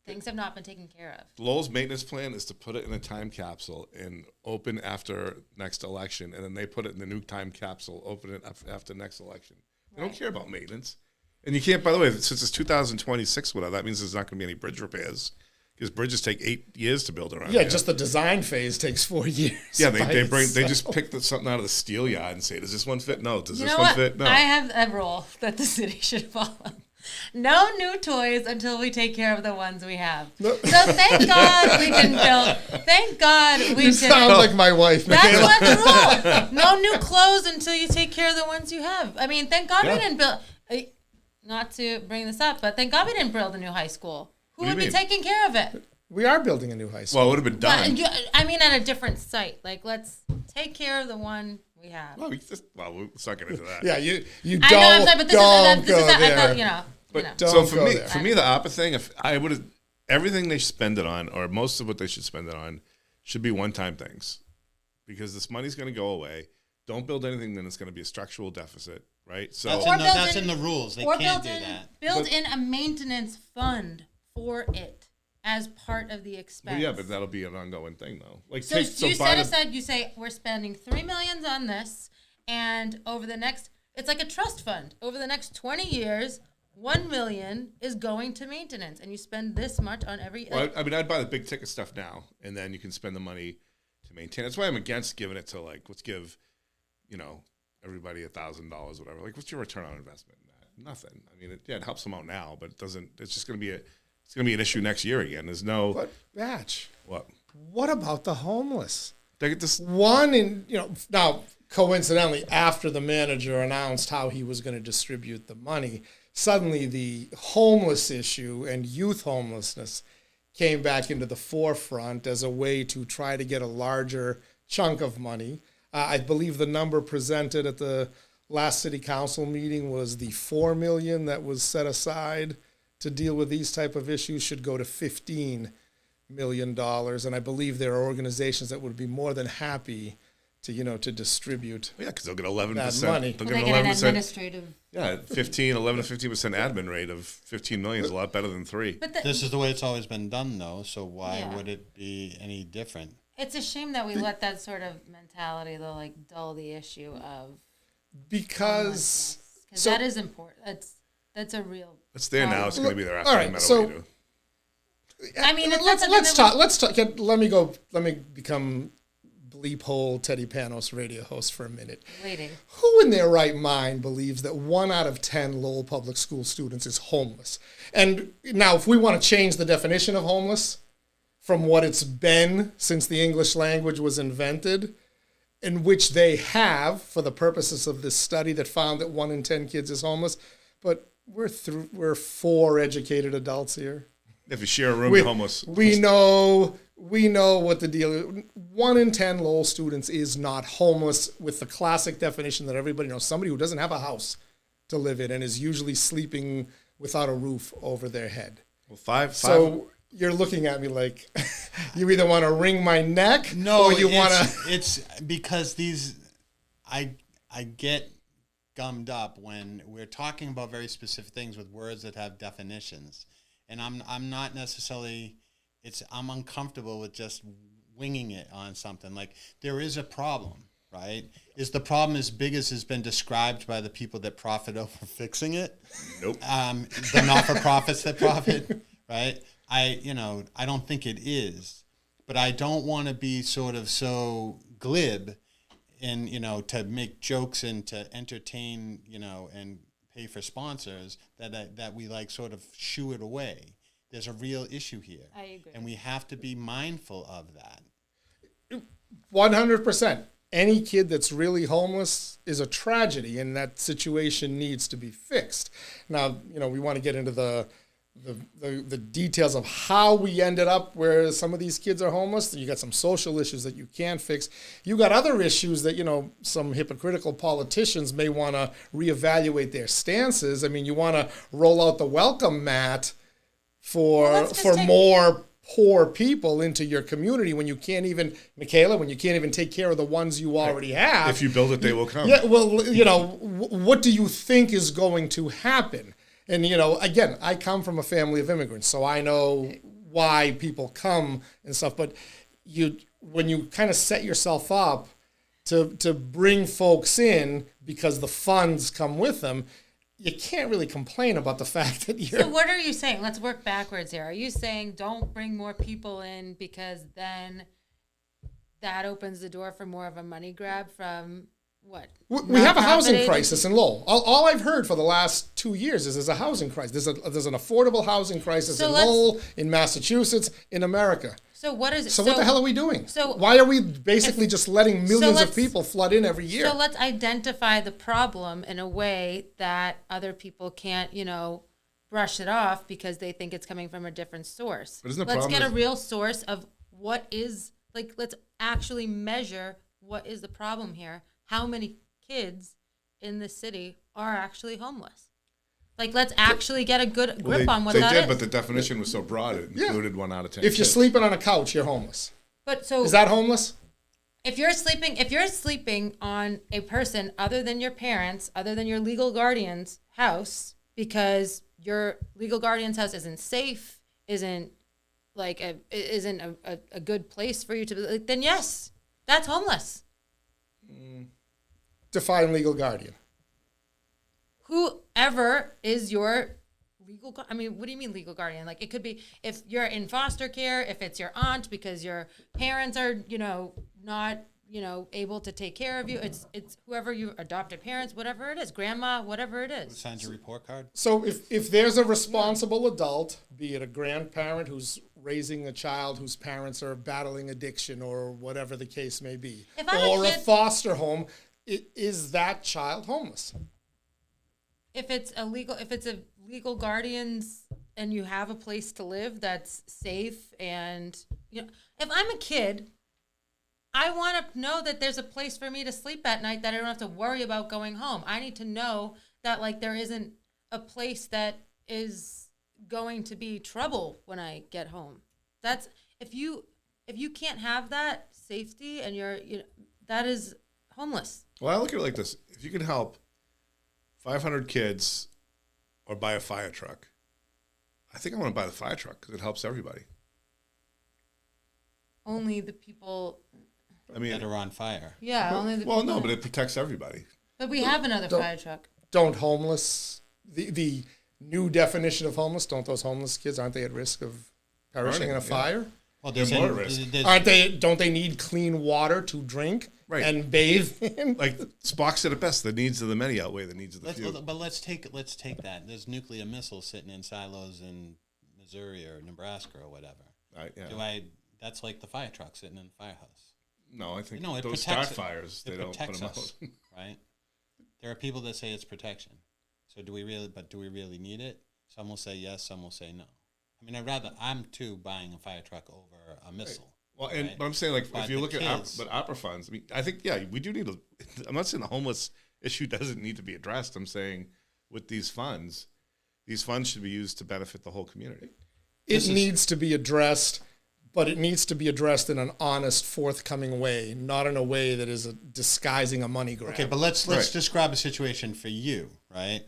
Things have not been taken care of. Lowell's maintenance plan is to put it in a time capsule and open after next election, and then they put it in the new time capsule, open it after next election. They don't care about maintenance. And you can't, by the way, since it's 2026, whatever, that means there's not going to be any bridge repairs because bridges take 8 years to build around. Yeah, just the design phase takes 4 years. Yeah, they just pick something out of the steel yard and say, does this one fit? No. Does You this know one what? fit? No. I have a rule that the city should follow. No new toys until we take care of the ones we have. No. So thank God we can build. Thank God we You can. sound like my wife, That's Mikaela. what's wrong. No new clothes until you take care of the ones you have. I mean, thank God we didn't build. Not to bring this up, but thank God we didn't build a new high school. Who What do would you be mean? taking care of it? We are building a new high school. Well, it would have been done. I mean, at a different site. Like, let's take care of the one we have. Well, let's not get into that. Yeah, you I know, I'm don't, sorry, but don't this go is I there. thought, you know. But Don't so for go me, there. the ARPA thing, if I would have everything they spend it on, or most of what they should spend it on, should be one-time things, because this money's going to go away. Don't build anything, then it's going to be a structural deficit, right? So That's in the rules. They can't do that. Build in a maintenance fund for it as part of the expense. well, yeah, but that'll be an ongoing thing, though. Like, So you set aside, you say, we're spending $3 million on this, and over the next, it's like a trust fund. Over the next 20 years, $1 million is going to maintenance, and you spend this much on every. Well, I mean, I'd buy the big ticket stuff now, and then you can spend the money to maintain. That's why I'm against giving it to, like, let's give, everybody $1,000, whatever. Like, what's your return on investment in that? Nothing. I mean, it helps them out now, but it doesn't. It's just going to be an issue next year again. There's no. But Batch, What about the homeless? They get this. Now, coincidentally, after the manager announced how he was going to distribute the money, suddenly the homeless issue and youth homelessness came back into the forefront as a way to try to get a larger chunk of money. I believe the number presented at the last city council meeting was the $4 million that was set aside to deal with these type of issues should go to $15 million. And I believe there are organizations that would be more than happy to distribute. Yeah, because they'll get 11%. That money. They'll they get get an 11%. administrative. Yeah, 11 to 15% admin rate of 15 million is a lot better than 3. But This is the way it's always been done, though. So why Yeah. would it be any different? it's a shame that we let that sort of mentality, though, like dull the issue of Because so- that is important. That's a real. It's there now. It's going to be there after All no right, matter so- what you do. I mean, it's let's not something let's talk. Let me become bleep hole Teddy Panos radio host for a minute. waiting. Who in their right mind believes that 1 out of 10 Lowell public school students is homeless? And now, if we want to change the definition of homeless from what it's been since the English language was invented, in which they have, for the purposes of this study that found that 1 in 10 kids is homeless, but we're 4 educated adults here. If you share a room, you're homeless. We know what the deal is. 1 in 10 Lowell students is not homeless with the classic definition that everybody knows. Somebody who doesn't have a house to live in and is usually sleeping without a roof over their head. Well, five. So you're looking at me like you either want to wring my neck No, or you want to. It's because I get gummed up when we're talking about very specific things with words that have definitions, and I'm not necessarily. I'm uncomfortable with just winging it on something. Like, there is a problem, right? Is the problem as big as has been described by the people that profit over fixing it? Nope. The not-for-profits that profit, right? I don't think it is, but I don't want to be sort of so glib and, to make jokes and to entertain, and pay for sponsors that we like sort of shoo it away. There's a real issue here. I agree. And we have to be mindful of that. 100%. Any kid that's really homeless is a tragedy, and that situation needs to be fixed. Now, we want to get into the details of how we ended up where some of these kids are homeless. You got some social issues that you can't fix. You got other issues that, some hypocritical politicians may want to reevaluate their stances. I mean, you want to roll out the welcome mat for more poor people into your community when you can't even, Mikaela, when you can't even take care of the ones you already have. If you build it, they will come. Yeah, well, what do you think is going to happen? And, again, I come from a family of immigrants, so I know why people come and stuff. But when you kind of set yourself up to bring folks in because the funds come with them, you can't really complain about the fact that you're... So what are you saying? Let's work backwards here. Are you saying don't bring more people in because then that opens the door for more of a money grab from what? We have a housing crisis in Lowell. All I've heard for the last 2 years is there's a housing crisis. There's an affordable housing crisis in Lowell, in Massachusetts, in America. So what is it? So what the hell are we doing? So why are we basically just letting millions of people flood in every year? So let's identify the problem in a way that other people can't, brush it off because they think it's coming from a different source. Let's get a real source of what is, let's actually measure what is the problem here. How many kids in the city are actually homeless? Let's actually get a good grip on what that is. They did, but the definition was so broad, it included 1 out of 10 If you're sleeping on a couch, you're homeless. Is that homeless? If you're sleeping on a person other than your parents, other than your legal guardian's house, because your legal guardian's house isn't safe, isn't a good place for you to, then yes, that's homeless. Define legal guardian. Whoever is your legal, what do you mean legal guardian? It could be if you're in foster care, if it's your aunt because your parents are, not, able to take care of you. It's whoever your adopted parents, whatever it is, grandma, whatever it is. Who signs your report card? So if there's a responsible adult, be it a grandparent who's raising a child whose parents are battling addiction or whatever the case may be, or a foster home, is that child homeless? If it's a legal guardian's and you have a place to live that's safe, and if I'm a kid, I want to know that there's a place for me to sleep at night, that I don't have to worry about going home. I need to know that there isn't a place that is going to be trouble when I get home. That's if you can't have that safety and that is homeless. Well, I look at it like this. If you can help 500 kids or buy a fire truck, I think I want to buy the fire truck because it helps everybody. Only the people that are on fire. Yeah, only the people. No, but it protects everybody. But we have another fire truck. Don't homeless, the new definition of homeless, don't those homeless kids, aren't they at risk of perishing in a fire? Well, there's more risk. Don't they need clean water to drink and bathe in? Spock said it best: the needs of the many outweigh the needs of the few. But let's take that. There's nuclear missiles sitting in silos in Missouri or Nebraska or whatever. That's like the fire truck sitting in the firehouse. No, I think those start fires. They don't put them out. Right? There are people that say it's protection. So do we really need it? Some will say yes, some will say no. I'm too buying a fire truck over a missile. Right. Well, but I'm saying if you look at opera funds, I think we do need I'm not saying the homeless issue doesn't need to be addressed. I'm saying with these funds should be used to benefit the whole community. It needs to be addressed, but it needs to be addressed in an honest, forthcoming way, not in a way that is disguising a money grab. Okay, but let's describe a situation for you, right?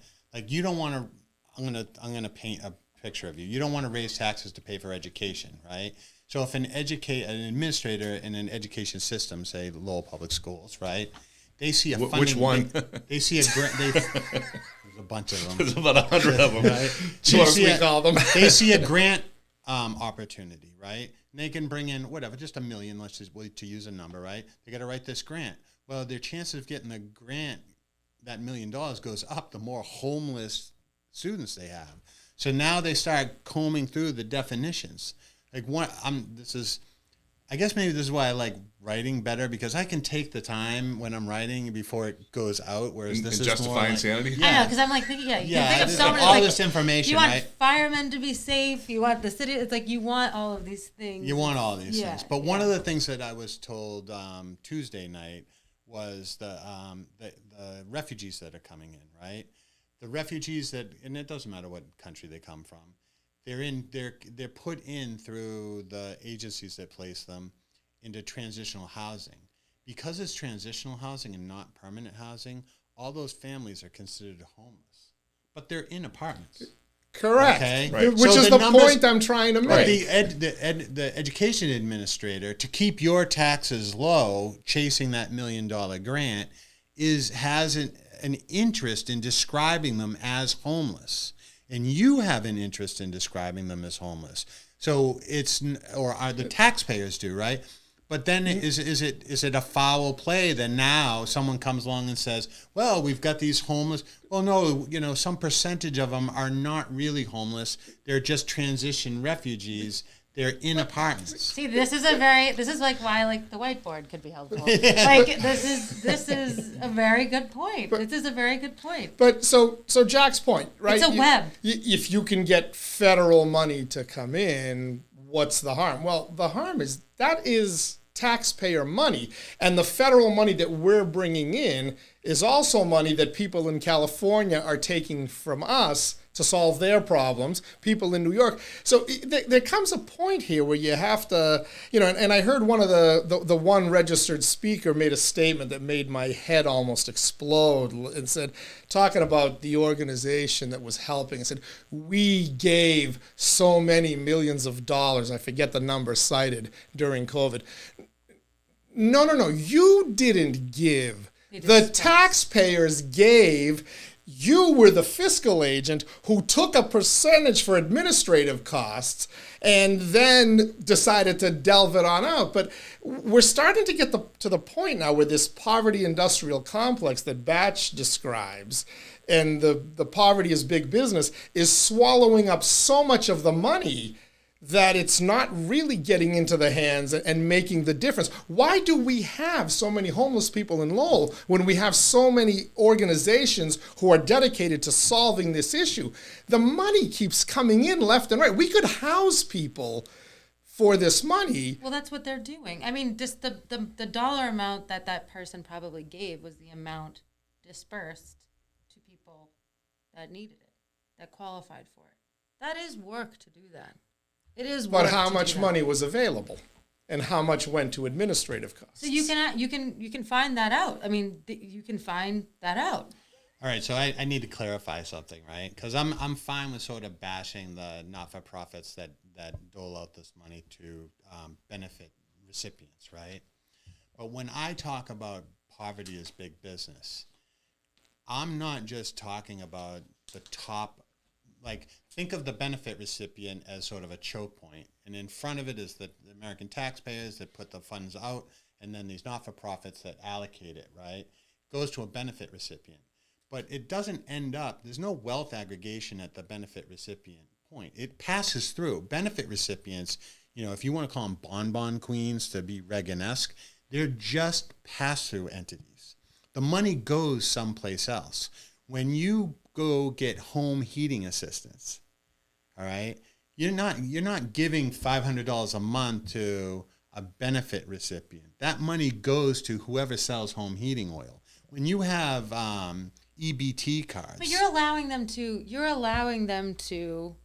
You don't want to. I'm gonna paint a picture of you. You don't want to raise taxes to pay for education, right? So if an administrator in an education system, say Lowell Public Schools, right? They see a funding. Which one? They see a grant. There's a bunch of them. There's about 100 of them. Right? They see a grant opportunity, right? And they can bring in whatever, just $1 million. Let's just to use a number, right? They got to write this grant. Well, their chances of getting the grant, that $1 million, goes up the more homeless students they have. So now they start combing through the definitions. I guess maybe this is why I like writing better, because I can take the time when I'm writing before it goes out. Whereas this is justify more insanity. I know, because I'm thinking, you think of so many, all this information. You want right? firemen to be safe. You want the city. It's you want all of these things. You want all these things. But one of the things that I was told Tuesday night was the refugees that are coming in, right? The refugees and it doesn't matter what country they come from, they're put in through the agencies that place them into transitional housing. Because it's transitional housing and not permanent housing, all those families are considered homeless but they're in apartments. Correct. Okay. Right. Which So is the the numbers- point I'm trying to But make. the education administrator, to keep your taxes low, chasing that $1 million grant, has an interest in describing them as homeless, and you have an interest in describing them as homeless. So are the taxpayers do, right? But then is it a foul play that now someone comes along and says, well, we've got these homeless. Well, no, some percentage of them are not really homeless. They're just transition refugees. They're in apartments. See, this is like why like the whiteboard could be helpful. Like this is a very good point. This is a very good point. But so Jack's point, right? It's a web. If you can get federal money to come in, what's the harm? Well, the harm is that is taxpayer money, and the federal money that we're bringing in is also money that people in California are taking from us to solve their problems, people in New York. So there comes a point here where you have to, and I heard one of the one registered speaker made a statement that made my head almost explode and said, talking about the organization that was helping, and said, we gave so many millions of dollars, I forget the number cited, during COVID. No, you didn't give. The taxpayers gave. You were the fiscal agent who took a percentage for administrative costs and then decided to delve it on out. But we're starting to get to the point now where this poverty industrial complex that Batch describes and the poverty is big business is swallowing up so much of the money that it's not really getting into the hands and making the difference. Why do we have so many homeless people in Lowell when we have so many organizations who are dedicated to solving this issue? The money keeps coming in left and right. We could house people for this money. Well, that's what they're doing. I mean, just the dollar amount that person probably gave was the amount dispersed to people that needed it, that qualified for it. That is work to do that. It is work. But how to much do that. money was available, and how much went to administrative costs? So you can find that out. I mean, you can find that out. All right, so I need to clarify something, right? Because I'm fine with sort of bashing the not-for-profits that dole out this money to benefit recipients, right? But when I talk about poverty as big business, I'm not just talking about the top. Like, think of the benefit recipient as sort of a choke point, and in front of it is the American taxpayers that put the funds out, and then these not-for-profits that allocate it, right? Goes to a benefit recipient. But it doesn't end up, there's no wealth aggregation at the benefit recipient point. It passes through. Benefit recipients, if you want to call them bonbon queens to be Reagan-esque, they're just pass-through entities. The money goes someplace else. When you go get home heating assistance, all right? You're not giving $500 a month to a benefit recipient. That money goes to whoever sells home heating oil. When you have EBT cards, But you're allowing them to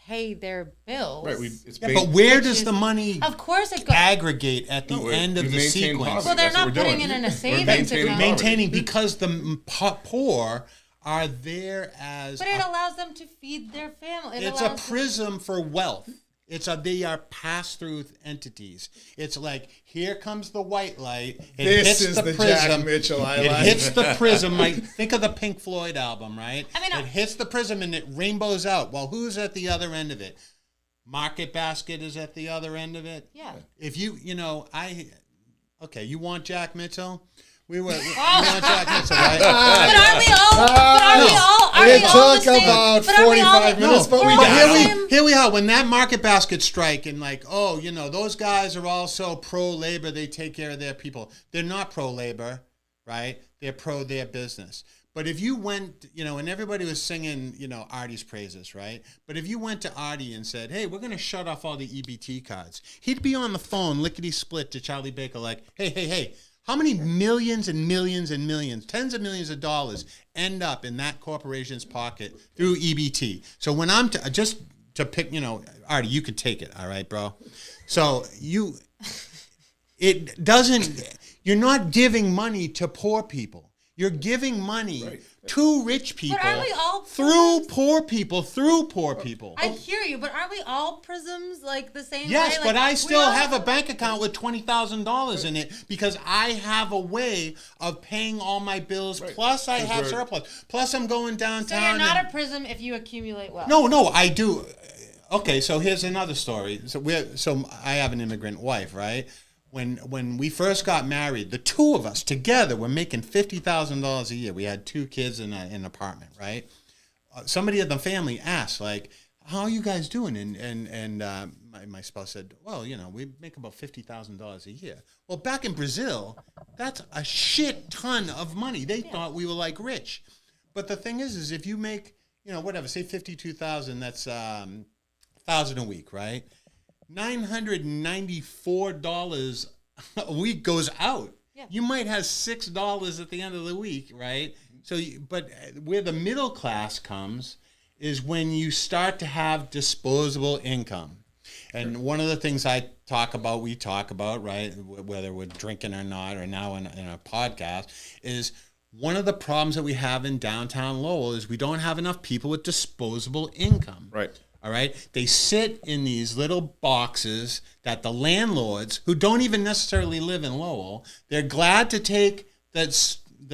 pay their bills. Right. but where does the money Of course it goes. aggregate at the end of we the maintain sequence? poverty. Well, they're That's what not we're putting doing. it in a We're savings maintaining account. poverty. Maintaining because the poor are there as But it allows them to feed their family. it's a prism for wealth. They are pass-through entities. It's like, here comes the white light. It This hits is the prism. Jack Mitchell I It like. hits the prism. Like, think of the Pink Floyd album, right? I mean, it hits the prism and it rainbows out. Well, who's at the other end of it? Market Basket is at the other end of it. Yeah. If you want Jack Mitchell? We want Jack Mitchell, right? But aren't we all? It took about 45 minutes, but we got it. Here we are. When that Market Basket strike and those guys are also pro-labor. They take care of their people. They're not pro-labor, right? They're pro their business. But if you went, and everybody was singing, Artie's praises, right? But if you went to Artie and said, hey, we're going to shut off all the EBT cards, he'd be on the phone, lickety-split to Charlie Baker like, hey, how many millions and millions and millions, tens of millions of dollars end up in that corporation's pocket through EBT? So when I'm just to pick, Artie, you could take it, all right, bro? So you're not giving money to poor people. You're giving money Right. to rich people But are we all through poor people. I hear you, but aren't we all prisms like the same Yes, way? but Like, I we still all- have a bank account with $20,000 in it because I have a way of paying all my bills. Right. Plus, I 'Cause have we're- surplus. Plus, I'm going So downtown. you're not and- a prism if you accumulate wealth. No, I do. Okay, so here's another story. So I have an immigrant wife, right? When we first got married, the two of us together were making $50,000 a year. We had 2 kids in an apartment, right? Somebody in the family asked, like, "How are you guys doing?" And my spouse said, "Well, we make about $50,000 a year." Well, back in Brazil, that's a shit ton of money. They thought we were like rich, but the thing is if you make whatever, say 52,000, that's $1,000 a week, right? $994 a week goes out. Yeah. You might have $6 at the end of the week, right? So, but where the middle class comes is when you start to have disposable income. And one of the things we talk about, right, whether we're drinking or not, or now in a podcast, is one of the problems that we have in downtown Lowell is we don't have enough people with disposable income. Right. All right. They sit in these little boxes that the landlords, who don't even necessarily live in Lowell, they're glad to take the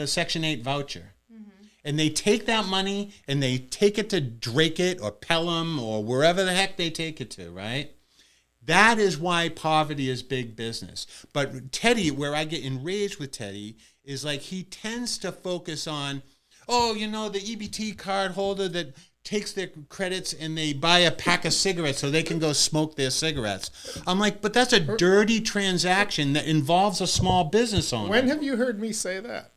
Section 8 voucher. Mm-hmm. And they take that money and they take it to Drake it or Pelham or wherever the heck they take it to, right? That is why poverty is big business. But Teddy, where I get enraged with Teddy, is like he tends to focus on, the EBT card holder that takes their credits and they buy a pack of cigarettes so they can go smoke their cigarettes. I'm like, but that's a dirty transaction that involves a small business owner. When have you heard me say that?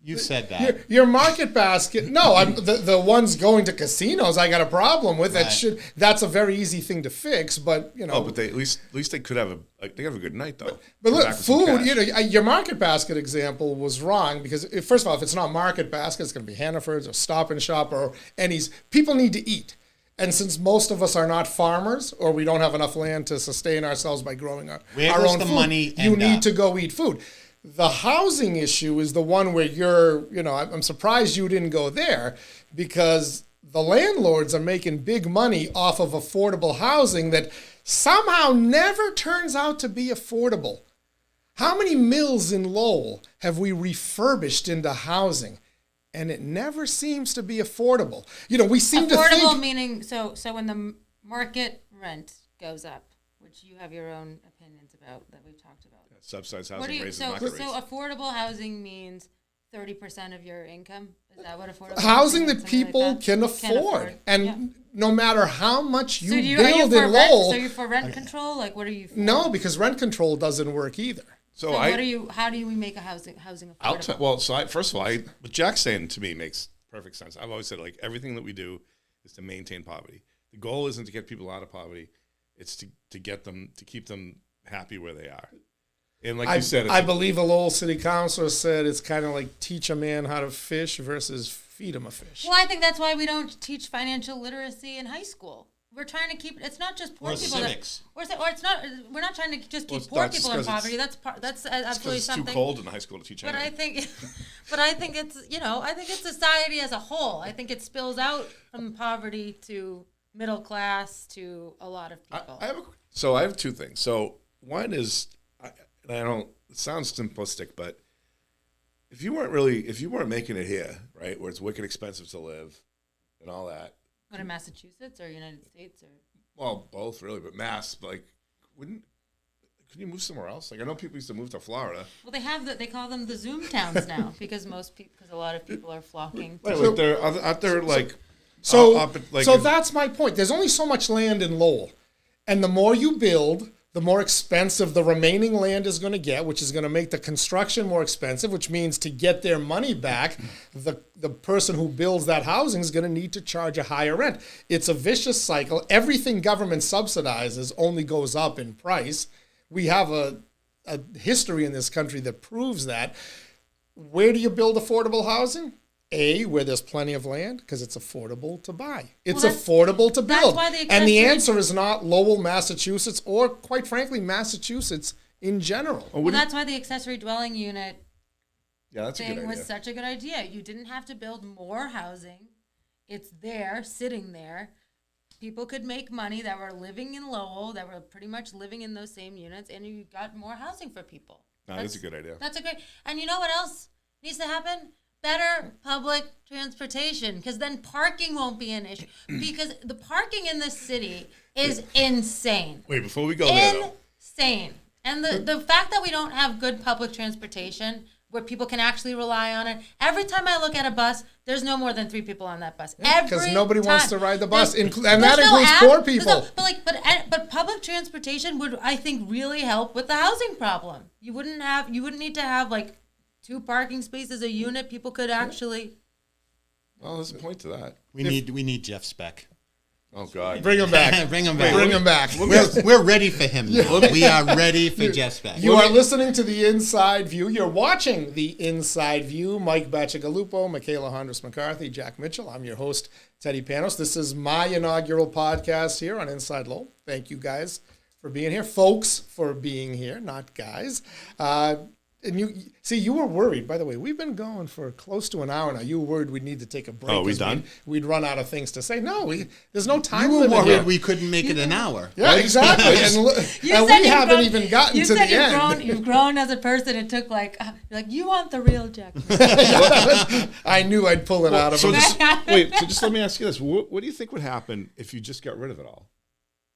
You said that. Your market basket. No, the ones going to casinos. I got a problem with that. Right. That's a very easy thing to fix. But Oh, but they at least they could have a good night though. But Come look, back with some food. cash. Your market basket example was wrong because first of all, if it's not market basket, it's going to be Hannaford's or Stop and Shop or Annie's. People need to eat, and since most of us are not farmers or we don't have enough land to sustain ourselves by growing our does own the food, money you end need up? to go eat food. The housing issue is the one where I'm surprised you didn't go there because the landlords are making big money off of affordable housing that somehow never turns out to be affordable. How many mills in Lowell have we refurbished into housing? And it never seems to be affordable. We seem to Affordable think... meaning so when the market rent goes up, which you have your own opinions about that we've talked about. Subsidized What housing do you, raises so market rates. affordable housing means 30% of your income? Is that what affordable Housing that is? Something people like that? can afford. And Yeah. no matter how much you So are you build for in rent? Lowell... So you're for rent control? Like, what are you for? No, because rent control doesn't work either. So what are you? How do we make a housing affordable? First of all, what Jack's saying to me makes perfect sense. I've always said like everything that we do is to maintain poverty. The goal isn't to get people out of poverty; it's to get them to keep them happy where they are. And like you said, I believe a Lowell City Councilor said it's kind of like teach a man how to fish versus feed him a fish. Well, I think that's why we don't teach financial literacy in high school. We're trying to keep it's not just poor Or people civics. or it's not. We're not trying to just keep it's poor not people just in 'cause poverty. That's absolutely it's something. too cold in high school to teach But anything. I think it's I think it's society as a whole. I think it spills out from poverty to middle class to a lot of people. I have 2 things. So one is, it sounds simplistic, but if you weren't making it here, right, where it's wicked expensive to live and all that. What in Massachusetts or United States or? Well, both really, but couldn't you move somewhere else? Like I know people used to move to Florida. Well, they call them the Zoom towns now because a lot of people are flocking. Right, like they're out there like. So like that's my point. There's only so much land in Lowell. And the more you build, the more expensive the remaining land is going to get, which is going to make the construction more expensive, which means to get their money back, the person who builds that housing is going to need to charge a higher rent. It's a vicious cycle. Everything government subsidizes only goes up in price. We have a history in this country that proves that. Where do you build affordable housing? Where there's plenty of land, because it's affordable to buy. It's affordable to build. Why the and the answer is not Lowell, Massachusetts, or quite frankly, Massachusetts in general. Well, that's why the accessory dwelling unit that's a good thing was idea. such a good idea. You didn't have to build more housing. It's there, sitting there. People could make money that were living in Lowell, that were pretty much living in those same units, and you got more housing for people. No, that's a good idea. That's a great. And you know what else needs to happen? Better public transportation, because then parking won't be an issue. Because the parking in this city is insane. Wait, before we go there, though. Insane. And the fact that we don't have good public transportation where people can actually rely on it. Every time I look at a bus, there's no more than 3 people on that bus. Because nobody wants to ride the bus, and that no includes app, poor people. But public transportation would, I think, really help with the housing problem. You wouldn't need to have like 2 parking spaces a unit. People could actually. Well, there's a point to that. We need Jeff Speck. Oh God, Bring him back. Bring him back. Bring him back. We're ready for him. We are ready for Jeff Speck. You are listening to the Inside View. You're watching the Inside View. Mike Bacigalupo, Mikaela, Hondros-McCarthy, Jack Mitchell. I'm your host, Teddy Panos. This is my inaugural podcast here on InsideLowell. Thank you guys for being here, folks, for being here, not guys. And you were worried. By the way, we've been going for close to an hour now. You were worried we'd need to take a break. Oh, we done? We'd run out of things to say. No, there's no time You were limit worried here. we couldn't make it an hour. Yeah, exactly. And we haven't even gotten to the end. You've grown as a person. It took like you want the real Jack. I knew I'd pull it out of him. So just let me ask you this: what do you think would happen if you just got rid of it all?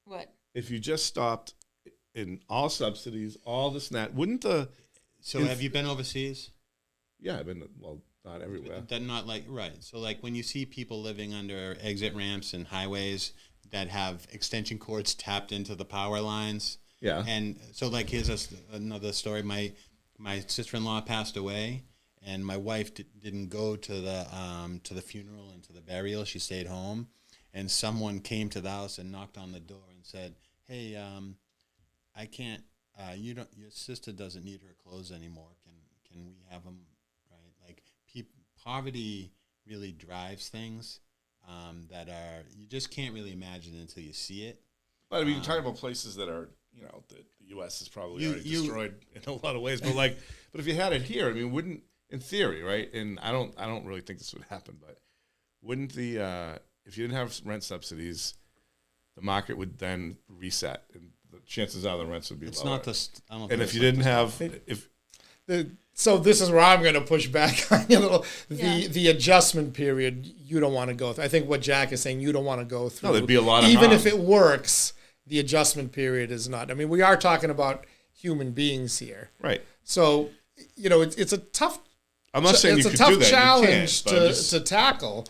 What? If you just stopped in all subsidies, all this and that, wouldn't the So have you been overseas? Yeah, I've been, not everywhere. That not like, right. So like when you see people living under exit ramps and highways that have extension cords tapped into the power lines. Yeah. And so like here's another story. My sister-in-law passed away, and my wife didn't go to the funeral and to the burial. She stayed home, and someone came to the house and knocked on the door and said, "Hey, I can't. Your sister doesn't need her clothes anymore. Can we have them?" Right? Like poverty really drives things that are you just can't really imagine until you see it. But I mean, you're talking about places that are, the U.S. is probably already destroyed in a lot of ways. But but if you had it here, I mean, wouldn't, in theory, right? And I don't really think this would happen, but wouldn't if you didn't have rent subsidies, the market would then reset, and the chances are the rents would be lower. It's not the. I don't think And if it's you not didn't have, So this is where I'm going to push back on you a little. The adjustment period you don't want to go through. I think what Jack is saying, you don't want to go through. No, there'd be a lot of even harm. if it works, the adjustment period is not. I mean, we are talking about human beings here, right? So it's a tough. I'm not saying it's you a could do tough that. challenge You can't, to tackle.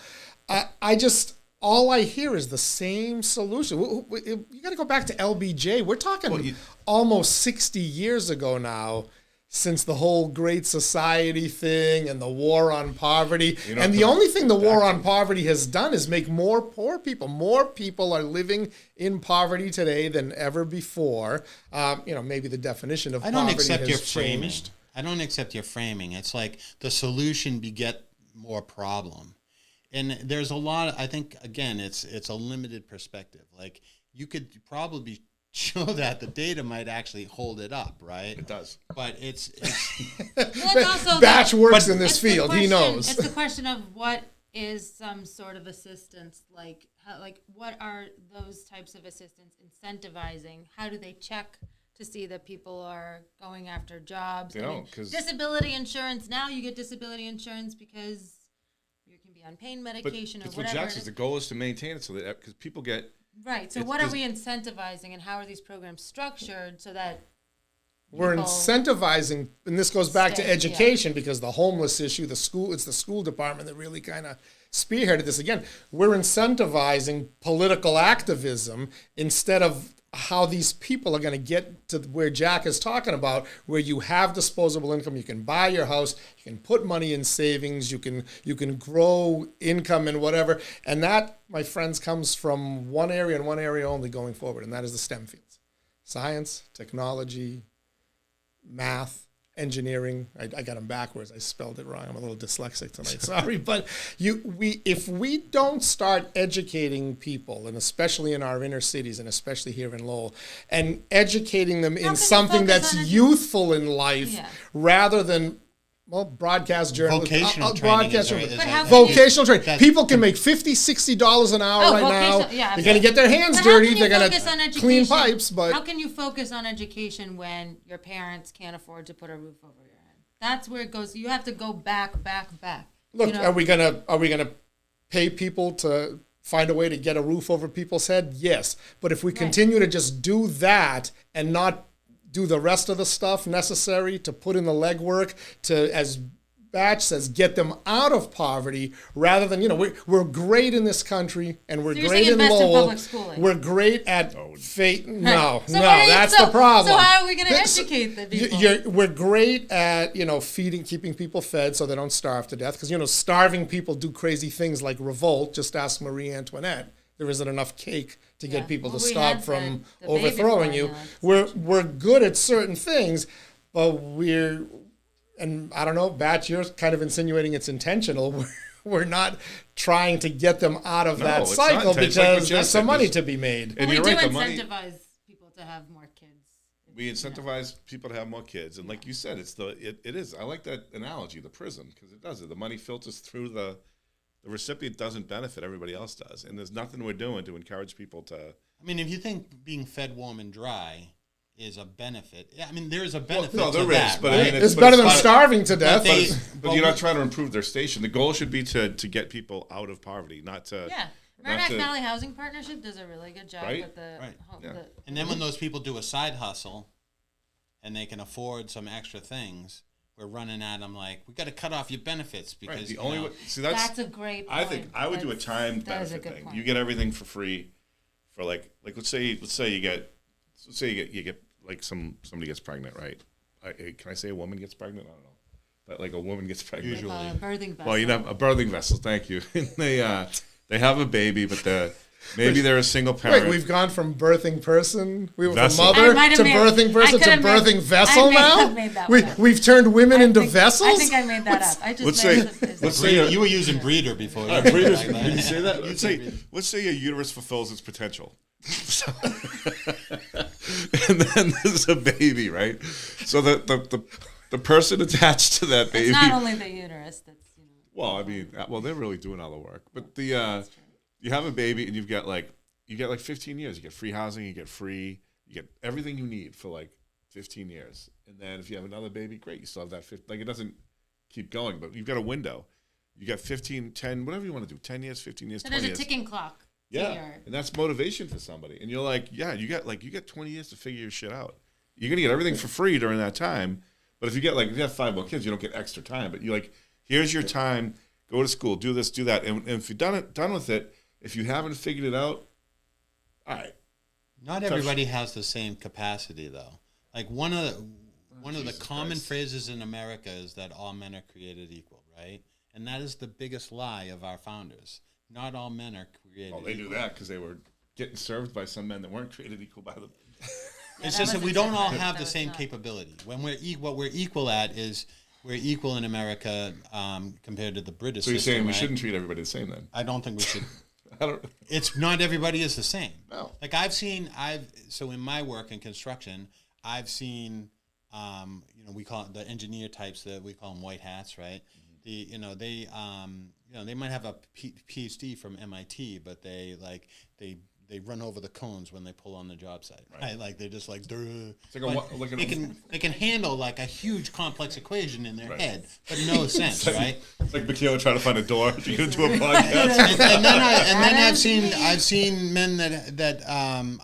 I just. All I hear is the same solution. You got to go back to LBJ. We're talking almost 60 years ago now, since the whole Great Society thing and the war on poverty. And the only thing the war on poverty has done is make more poor people. More people are living in poverty today than ever before. Maybe the definition of poverty has changed. I don't accept your framing. It's like the solution beget more problem. And there's a lot. I think again, it's a limited perspective. Like you could probably show that the data might actually hold it up, right? It does, but it's also Batch works in this field. He knows. It's the question of what is some sort of assistance, like what are those types of assistance incentivizing? How do they check to see that people are going after jobs? Because disability insurance, now you get disability insurance because you can be on pain medication or whatever. What Jack says, the goal is to maintain it so that because people get right. So what are we incentivizing, and how are these programs structured so that we're incentivizing, and this goes back to education because the homeless issue, it's the school department that really kind of spearheaded this again. We're incentivizing political activism instead of how these people are going to get to where Jack is talking about, where you have disposable income, you can buy your house, you can put money in savings, you can grow income and whatever. And that, my friends, comes from one area and one area only going forward, and that is the STEM fields. Science, technology, math, engineering. I got them backwards. I spelled it wrong. I'm a little dyslexic tonight. Sorry. But if we don't start educating people, and especially in our inner cities, and especially here in Lowell, and educating them in something that's youthful in life, rather than broadcast journalism. Vocational training is But how can vocational training. that's- People can make $50, $60 an hour right now. Yeah, They're going to get their hands But dirty. how can They're you going focus on to education? clean pipes. But how can you focus on education when your parents can't afford to put a roof over your head? That's where it goes. You have to go back. look, You know? are we gonna pay people to find a way to get a roof over people's head? Yes. But if we continue to just do that and not do the rest of the stuff necessary to put in the legwork to, as Batch says, get them out of poverty, rather than, we're great in this country and we're So you're great saying in invest in Lowell. public schooling? We're great at fate. No, So what are you- that's so- the problem. So how are we going to educate the people? We're great at, keeping people fed so they don't starve to death. Because, starving people do crazy things like revolt. Just ask Marie Antoinette. There isn't enough cake to get people to Well, we stop had from the baby overthrowing you. formula. We're good at certain things, but and I don't know, Batch, you're kind of insinuating it's intentional. We're not trying to get them out of that it's not cycle intentional. It's like because what Jeff there's some said, money just- to be made. And we you're do right, the money. incentivize people to have more kids. We incentivize people to have more kids, and like you said, it is. I like that analogy, the prison, because it does it. The money filters through the recipient doesn't benefit, everybody else does, and there's nothing we're doing to encourage people to. I mean, if you think being fed warm and dry is a benefit, there is a benefit. no, there to is, that, but I right? mean, It's better than not- starving to death. they- But you're not trying to improve their station. The goal should be to get people out of poverty, not to. Yeah. not Merrimack to- Valley Housing Partnership does a really good job Right? with the, Right. Yeah. And then when those people do a side hustle, and they can afford some extra things, we're running at them like, we got to cut off your benefits because Right. The only way, see that's a great point. I think I would do a timed That is a benefit good thing. point. You get everything for free, for like let's say you get like somebody gets pregnant, right? Can I say a woman gets pregnant? I don't know, but like a woman gets pregnant. Usually. Birthing vessel. Well, a birthing vessel. Thank you. they have a baby, but maybe they're a single parent. Wait, we've gone from birthing person, we were Vessel. from mother I might have to made- birthing person I to could have made- birthing vessel I may now? have made that one up. We've turned women into vessels? I think I made that up. I just Let's made say- it. let's say You were using breeder before. Breeders, did you say that? Let's say your uterus fulfills its potential. So- and then there's a baby, right? So the person attached to that baby. It's not only the uterus that's, Well, I mean, they're really doing all the work. But you have a baby and you get like 15 years. You get free housing, you get everything you need for like 15 years. And then if you have another baby, great, you still have that 15. Like it doesn't keep going, but you've got a window. You got 15, 10, whatever you want to do, 10 years, 15 years, So 20 there's years. a ticking clock. Yeah, Here. and that's motivation for somebody. And you're like, yeah, you got 20 years to figure your shit out. You're gonna get everything for free during that time. But if you have 5 more kids, you don't get extra time. But you're like, here's your time. Go to school, do this, do that. And if you're done with it, if you haven't figured it out, all right. Not everybody has the same capacity, though. Like one of the common phrases in America is that all men are created equal, right? And that is the biggest lie of our founders. Not all men are created Well, they equal. knew that because they were getting served by some men that weren't created equal by them. It's that just that was we don't all exactly- have that the was same not- capability. When what we're equal at is we're equal in America compared to the British So you're system, saying we right? shouldn't treat everybody the same then? I don't think we should. I don't. It's not everybody is the same. No. Like so in my work in construction, I've seen, we call it the engineer types that we call them white hats, right? They might have a PhD from MIT, but they run over the cones when they pull on the job site, right? Like they're just like, duh. It's like They can handle like a huge complex equation in their Right. head, but no sense, right? It's like Mikaela trying to find a door to get into a podcast. and then I've seen men that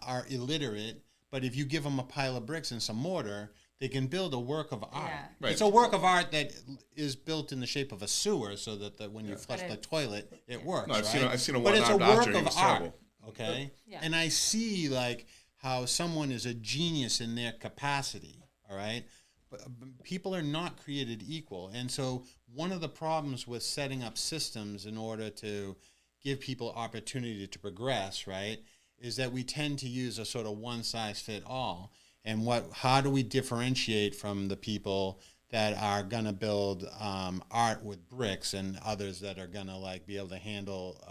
are illiterate, but if you give them a pile of bricks and some mortar, they can build a work of art. Yeah. Right. It's a work of art that is built in the shape of a sewer, so that when you flush But the toilet, it works. No, I've right? seen a but it's a one-armed work archer, he of was art. terrible. Okay, Yeah. and I see like how someone is a genius in their capacity. All right. But people are not created equal. And so one of the problems with setting up systems in order to give people opportunity to progress, right, is that we tend to use a sort of one-size-fit-all. And how do we differentiate from the people that are going to build art with bricks and others that are going to like be able to handle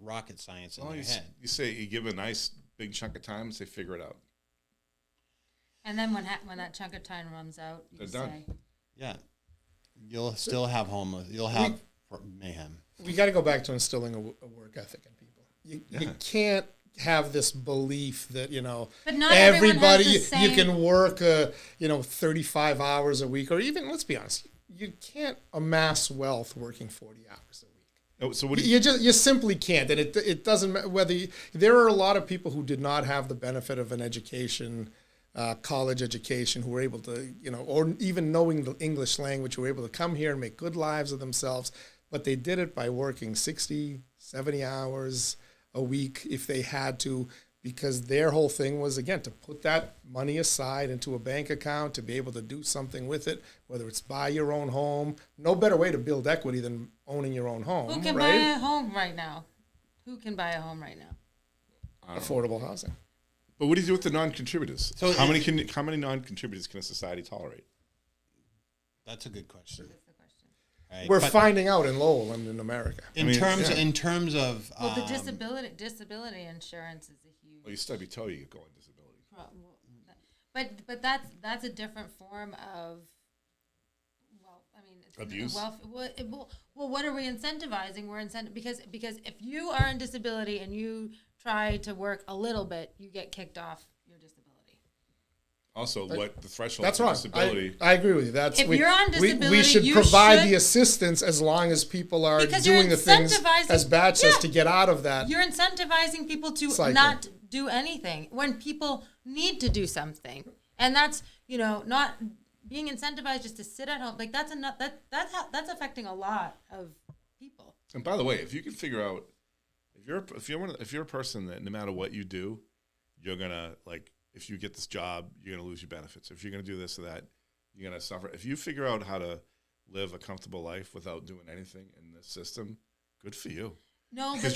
rocket science in their head? You say you give a nice big chunk of time, they figure it out. And then when that chunk of time runs out, you They're say, done. Yeah. You'll still have homeless. You'll have mayhem. We got to go back to instilling a work ethic in people. You can't have this belief that, But not everybody, everyone has the you same- can work, 35 hours a week, or even, let's be honest, you can't amass wealth working 40 hours a week. Oh, so what do you? You simply can't, and it doesn't matter whether there are a lot of people who did not have the benefit of an education, college education, who were able to, or even knowing the English language, who were able to come here and make good lives of themselves, but they did it by working 60, 70 hours a week if they had to, because their whole thing was, again, to put that money aside into a bank account, to be able to do something with it, whether it's buy your own home. No better way to build equity than owning your own home. Who can right? buy a home right now? Who can buy a home right now? Affordable housing. But what do you do with the non-contributors? So how many non-contributors can a society tolerate? That's a good question. Right? We're But finding out in Lowell and in America. in terms of Well, the disability insurance is a huge. Well, you stub your toe, you go on disability. But that's a different form of. It's Abuse? Well, what are we incentivizing? We're because if you are in disability and you try to work a little bit, you get kicked off your disability. Also, what the threshold That's for wrong. disability? I agree with you. If you're on disability, we should you provide should- the assistance as long as people are Because you're doing the things incentivizing- as Batch says yeah. to get out of that. You're incentivizing people to Cycle. not do anything when people need to do something, and that's not being incentivized just to sit at home. Like that's affecting a lot of people. And by the way, if you can figure out if you're a person that no matter what you do, you're gonna if you get this job, you're gonna lose your benefits. If you're gonna do this or that, you're gonna suffer. If you figure out how to live a comfortable life without doing anything in this system, good for you. No, Because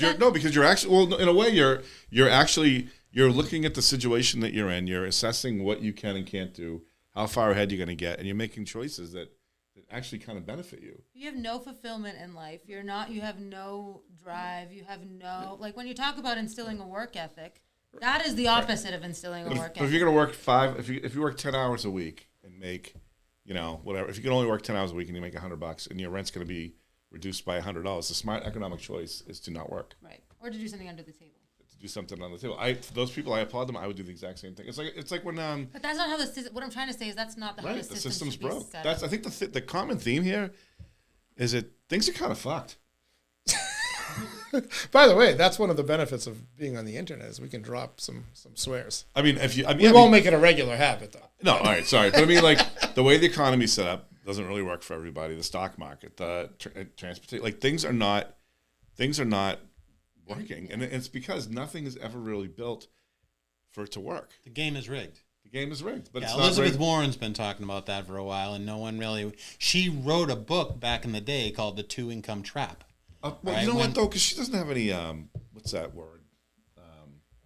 you're actually in a way you're looking at the situation that you're in. You're assessing what you can and can't do, how far ahead you're going to get, and you're making choices that actually kind of benefit you. You have no fulfillment in life. You have no drive. You have no, when you talk about instilling a work ethic, that is the opposite of instilling a work But if ethic. you're going to work if you work 10 hours a week and make, whatever, if you can only work 10 hours a week and you make $100 and your rent's going to be reduced by $100, the smart economic choice is to not work. Right. Or to do something under the table. To do something on the table. For those people, I applaud them. I would do the exact same thing. It's like when But that's not how the system. What I'm trying to say is that's not how right, the the system system's should be broke. set That's up. I think the common theme here is that things are kind of fucked. By the way, that's one of the benefits of being on the internet is we can drop some swears. I mean, We won't make it a regular habit, though. No, all right, sorry, but I mean, the way the economy's set up doesn't really work for everybody. The stock market, the transportation, things are not working, and it's because nothing is ever really built for it to work. the game is rigged. The game is rigged, but Yeah, it's Elizabeth not rigged. Warren's been talking about that for a while, and no one really. She wrote a book back in the day called "The Two Income Trap." Well, right, you know when- what though, because she doesn't have any what's that word?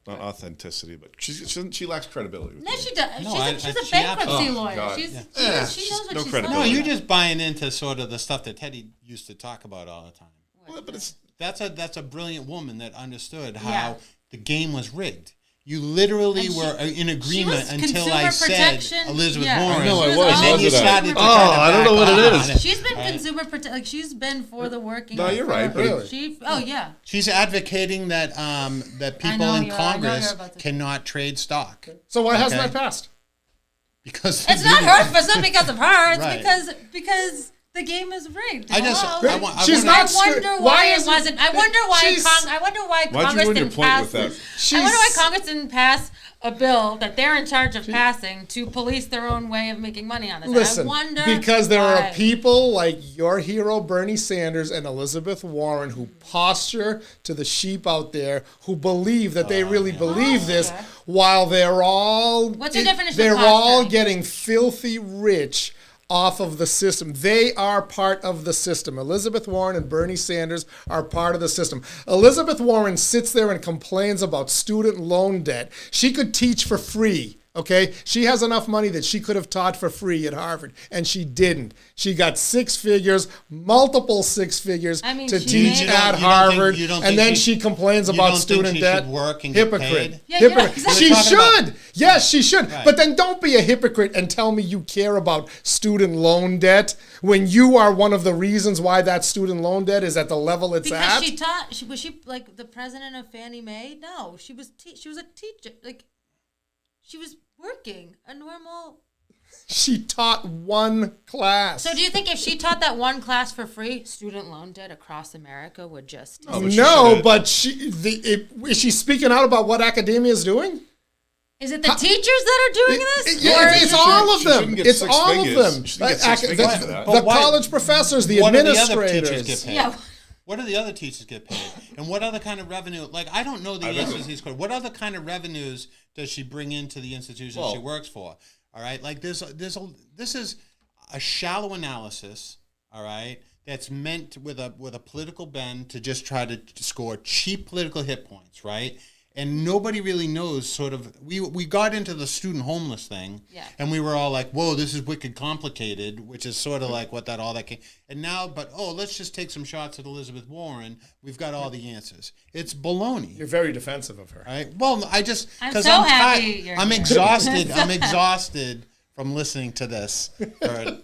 Not authenticity, but she lacks credibility. No, she does. No, she's a she bankruptcy absolutely- Oh, lawyer. God. She Yeah. knows what no she's credibility. No, talking you're about. just buying into sort of the stuff that Teddy used to talk about all the time. Well, but it's That's a brilliant woman that understood how Yeah. the game was rigged. You literally And were in she agreement was until consumer I said protection. Elizabeth Yeah. Warren. I know I She was. And then you wasn't I? started to Oh, kind of I don't know back what it off is. on She's been right? consumer protect. She's been for the working. No, you're right, but Really? Yeah. She's advocating that that people know in you're Congress about to- cannot trade stock So why hasn't Okay. that passed? because It's not her. It's not because of her. It's Right. because the game is rigged. I just Hello? I want, I She's want not I screw- wonder why why it isn't- wasn't. I wonder why. she's- I wonder why Why'd you Congress ruin your didn't point pass. with that? I wonder why She's- Congress didn't pass a bill that they're in charge of passing to police their own way of making money on this. Listen, I wonder because there why. are people like your hero Bernie Sanders and Elizabeth Warren who posture to the sheep out there who believe that they really believe this, okay. while they're all What's the definition of they're all posturing? getting filthy rich off of the system. They are part of the system. Elizabeth Warren and Bernie Sanders are part of the system. Elizabeth Warren sits there and complains about student loan debt. She could teach for free Okay, she has enough money that she could have taught for free at Harvard, and she didn't. She got 6 figures, multiple 6 figures I mean, to she teach made- at You don't think- Harvard, you don't and think then she- she complains you about don't think student she debt. should work and get Hypocrite. paid? Yeah, Hypocrite. exactly. She We're talking about- should. Yes, she should. Right. But then don't be a hypocrite and tell me you care about student loan debt when you are one of the reasons why that student loan debt is at the level it's Because at. she taught. Was she like the president of Fannie Mae? No, she was. She was a teacher. Like, she was working a normal. She taught one class. So, do you think if she taught that one class for free, student loan debt across America would just? Oh, but she No, should've- but is she speaking out about what academia is doing? Is it the teachers that are doing this? Yeah, Or it's is it- all of she them. shouldn't get It's 6 all figures. of them. She shouldn't get 6 figures for that. The But why- college professors, the What do the other administrators. teachers get paid? Yeah. What do the other teachers get paid? And what other kind of revenue? Like, I don't know the answers to these questions. What other kind of revenues does she bring into the institution she works for? All right, like this is a shallow analysis. All right, that's meant with a political bend to just try to score cheap political hit points, right? And nobody really knows. Sort of, we got into the student homeless thing, Yeah. and we were all like, "Whoa, this is wicked complicated," which is sort of like what that all that came. And now, but let's just take some shots at Elizabeth Warren. We've got all the answers. It's baloney. You're very defensive of her. Right. Well, I just I'm because so happy you're I'm here. exhausted. I'm exhausted from listening to this for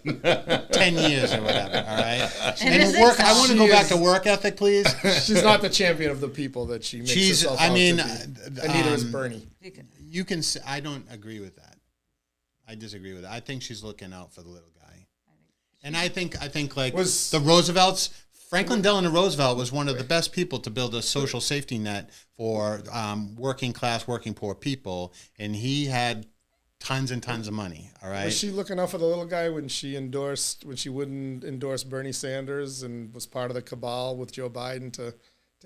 10 years or whatever. All right. It is work. I want to go She back is- to work ethic, please. She's not the champion of the people that she makes She's. herself I out mean, to be. And neither is Bernie. you can. Say, I don't agree with that. I disagree with it. I think she's looking out for the little guy. And I think like Was- the Roosevelts. Franklin Delano Roosevelt was one of the best people to build a social safety net for working class, working poor people, and he had tons and tons of money. All right. Was she looking out for the little guy when she wouldn't endorse Bernie Sanders and was part of the cabal with Joe Biden to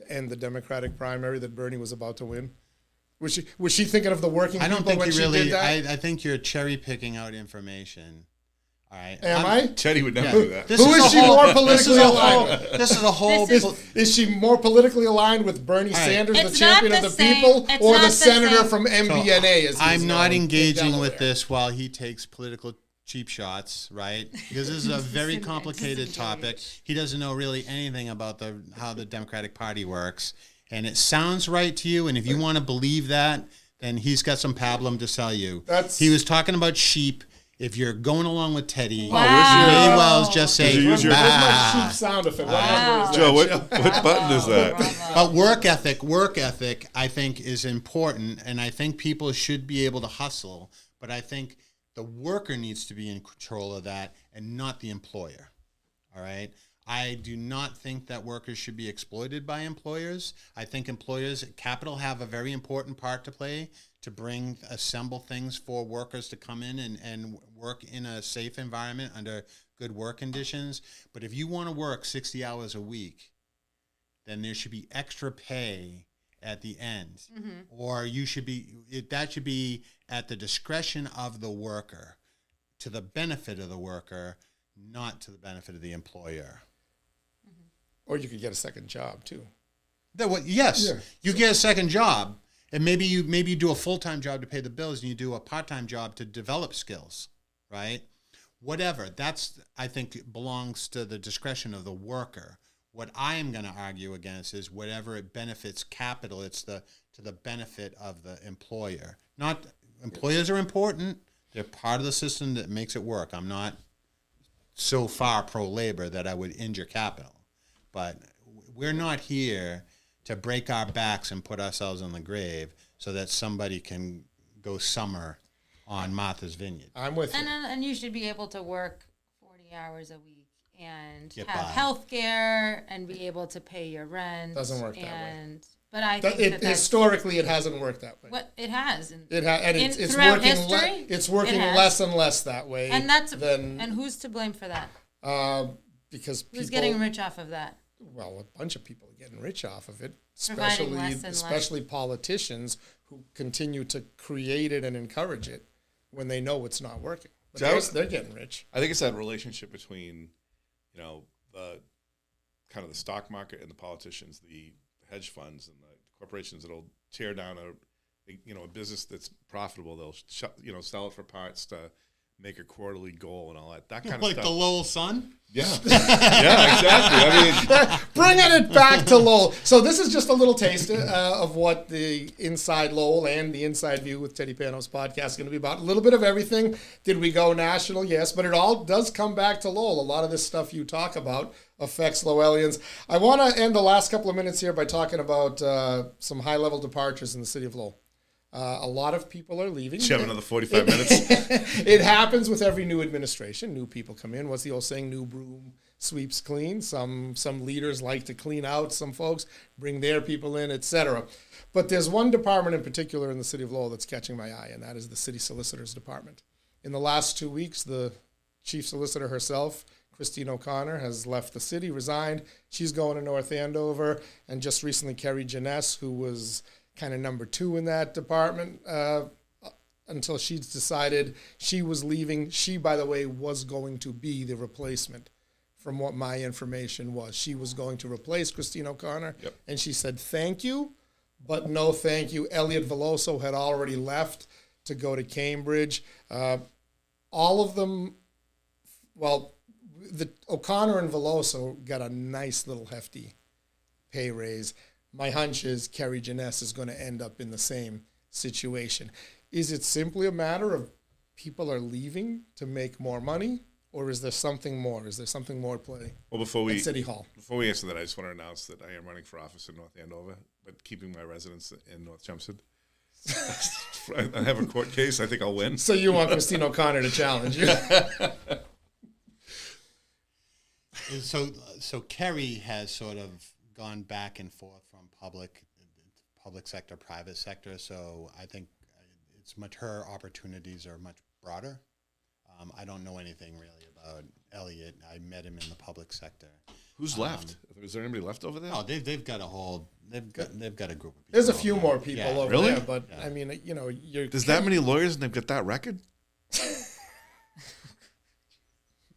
end the Democratic primary that Bernie was about to win? Was she thinking of the working I people don't think when you she really. did that? I think you're cherry picking out information. All right. Am I? Teddy would never Yeah. do that. This Who is a she whole- more this politically is a aligned whole- with? This is a whole. This is- Is she more politically aligned with Bernie Sanders, the It's champion not of the the same- people, it's or not the the senator same. from MBNA? As he's I'm not known in engaging with Delaware? this while he takes political cheap shots, right? Because this is a very complicated topic. He doesn't know really anything about how the Democratic Party works, and it sounds right to you. And if you want to believe that, then he's got some pablum to sell you. He was talking about sheep. If you're going along with Teddy, Wow. you may well just say, Did you use your- Where's my "Bah." cheap sound effect? What Wow. number is Joe, that, what button is that? Bravo. But work ethic, I think, is important, and I think people should be able to hustle. But I think the worker needs to be in control of that, and not the employer. All right. I do not think that workers should be exploited by employers. I think employers, capital, have a very important part to play to assemble things for workers to come in and work in a safe environment under good work conditions. But if you want to work 60 hours a week, then there should be extra pay at the end, or that should be at the discretion of the worker, to the benefit of the worker, not to the benefit of the employer. Or you could get a second job too. Yes, Yeah. you get a second job, and maybe you do a full-time job to pay the bills, and you do a part-time job to develop skills, right? Whatever. That's, I think, belongs to the discretion of the worker. What I am going to argue against is whatever it benefits capital, it's to the benefit of the employer. Not employers are important; they're part of the system that makes it work. I'm not so far pro-labor that I would injure capital, but we're not here to break our backs and put ourselves in the grave so that somebody can go summer on Martha's Vineyard. I'm with you. And you should be able to work 40 hours a week and Get have by. health care and be able to pay your rent. Doesn't work that way. But I think that's Historically, it hasn't worked that way. what it has. And It's throughout working. history, It's working it has. less and less that way. And that's than and who's to blame for that? because people. Who's getting rich off of that? Well, a bunch of people are getting rich off of it, Providing less and less. especially politicians who continue to create it and encourage it when they know it's not working. But they're getting rich. I think it's that relationship between, the kind of the stock market and the politicians, the hedge funds and the corporations that'll tear down a business that's profitable, they'll sell it for parts to make a quarterly goal and all that kind of like stuff. the Lowell Sun? Yeah. Yeah, exactly. I mean, Bringing it back to Lowell. So this is just a little taste of what the Inside Lowell and the Inside View with Teddy Panos podcast is going to be about. A little bit of everything. Did we go national? Yes, but it all does come back to Lowell. A lot of this stuff you talk about affects Lowellians. I want to end the last couple of minutes here by talking about some high-level departures in the city of Lowell. A lot of people are leaving. you have another 45 minutes. It happens with every new administration. New people come in. What's the old saying? New broom sweeps clean. Some leaders like to clean out. Some folks bring their people in, etc. But there's one department in particular in the city of Lowell that's catching my eye, and that is the city solicitor's department. In the last 2 weeks, the chief solicitor herself, Christine O'Connor, has left the city, resigned. She's going to North Andover, and just recently Kerry Janess, who was kind of number 2 in that department until she's decided she was leaving. She, by the way, was going to be the replacement from what my information was. She was going to replace Christine O'Connor, Yep. and she said, thank you, but no thank you. Elliot Veloso had already left to go to Cambridge. All of them, well, the O'Connor and Veloso got a nice little hefty pay raise. My hunch is Kerry Janess is going to end up in the same situation. Is it simply a matter of people are leaving to make more money, or is there something more? Is there something more at play Well, before we at City Hall? Before we answer that, I just want to announce that I am running for office in North Andover, but keeping my residence in North Chelmsford. I have a court case. I think I'll win. So you want Christine O'Connor to challenge you? So Kerry has sort of gone back and forth from public sector, private sector. So I think her opportunities are much broader. I don't know anything really about Elliot. I met him in the public sector. Who's left? Is there anybody left over there? Oh, they've got a whole they've got a group of people. There's a few more people over Really? there, but I mean, you're. There's that many lawyers and they've got that record?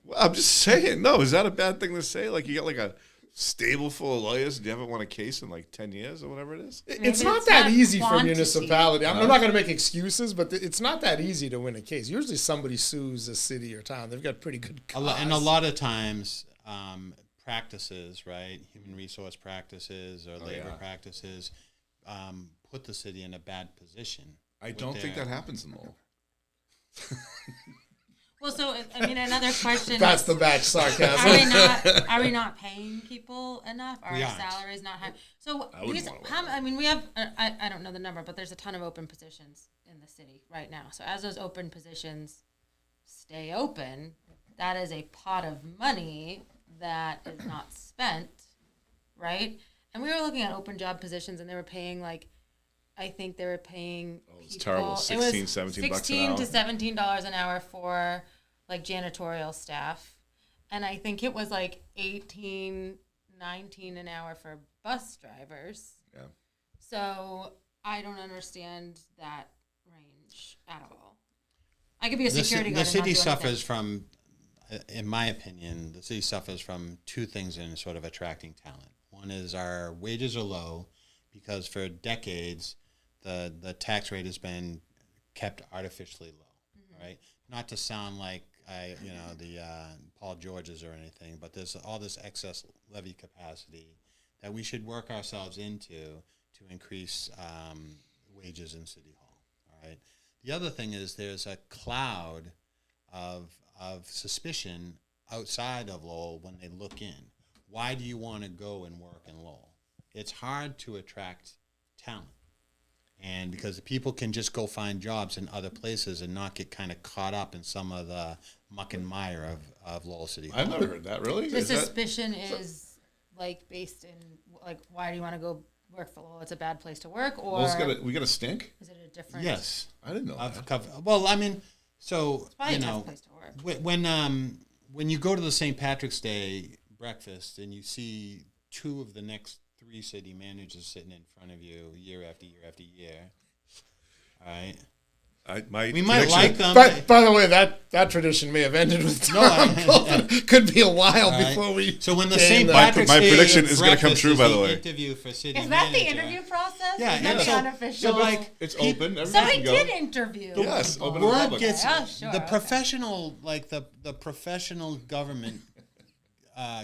Well, I'm just saying. No, is that a bad thing to say? Like, you got like a stable full of lawyers and you haven't won a case in like 10 years or whatever it is? It's not that easy for a quantity. municipality. I'm not going to make excuses, but it's not that easy to win a case. Usually somebody sues a city or town. They've got pretty good cause. And a lot of times, practices, right, human resource practices or labor practices, put the city in a bad position. I don't think that happens in Lowell. Well, so I mean, another question. That's the batch sarcasm. Are we not paying people enough? Are We our aren't. salaries not high? So I wouldn't wanna work I mean, we have. I don't know the number, but there's a ton of open positions in the city right now. So as those open positions stay open, that is a pot of money that is not spent, right? And we were looking at open job positions, and they were paying like. I think they were paying It's terrible. $16, $17 bucks an hour. $16 to $17 an hour for like janitorial staff. And I think it was like $18, $19 an hour for bus drivers. Yeah. So I don't understand that range at all. I could be a security guard. The city and not do suffers from, in my opinion, the city suffers from two things in sort of attracting talent. One is our wages are low because for decades, the tax rate has been kept artificially low, right? Not to sound like the Paul Georges or anything, but there's all this excess levy capacity that we should work ourselves into to increase wages in City Hall. All right. The other thing is there's a cloud of suspicion outside of Lowell when they look in. Why do you want to go and work in Lowell? It's hard to attract talent. And because people can just go find jobs in other places and not get kind of caught up in some of the muck and mire of Lowell City Hall. I've never heard that, really. The suspicion is like based in like why do you want to go work for Lowell? It's a bad place to work, or we got a stink? is it a different? Yes. I didn't know that. Well, I mean, so, It's probably a tough place to work. when you go to the St. Patrick's Day breakfast and you see two of the next 3 city managers sitting in front of you year after year after year, all right? We might like them. By the way, that tradition may have ended with Tom. Could be a while before we. So when the St. Patrick's my Day prediction is going to come true. By the way, interview for city Is that the manager. interview process? Yeah, Is that the unofficial? So like it's open. Somebody did interview. Yes, people. open to the Word public. gets Sure, the okay. professional, like the professional government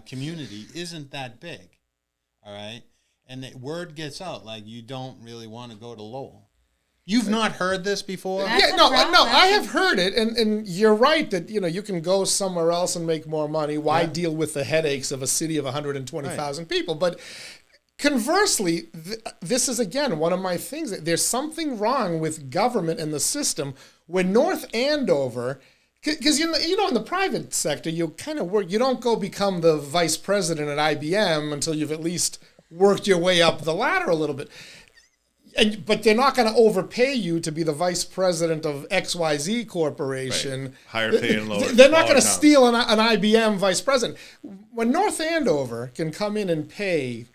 community isn't that big, all right, and the word gets out like you don't really want to go to Lowell. You've not heard this before? That's Yeah, a no, problem. I have heard it, and you're right that you can go somewhere else and make more money. Why deal with the headaches of a city of 120,000 people? But conversely, this is again one of my things. There's something wrong with government and the system when North Andover. Because in the private sector, you kind of work. You don't go become the vice president at IBM until you've at least worked your way up the ladder a little bit. But they're not going to overpay you to be the vice president of XYZ Corporation. Right. Higher pay and lower. They're not going to steal an IBM vice president. When North Andover can come in and pay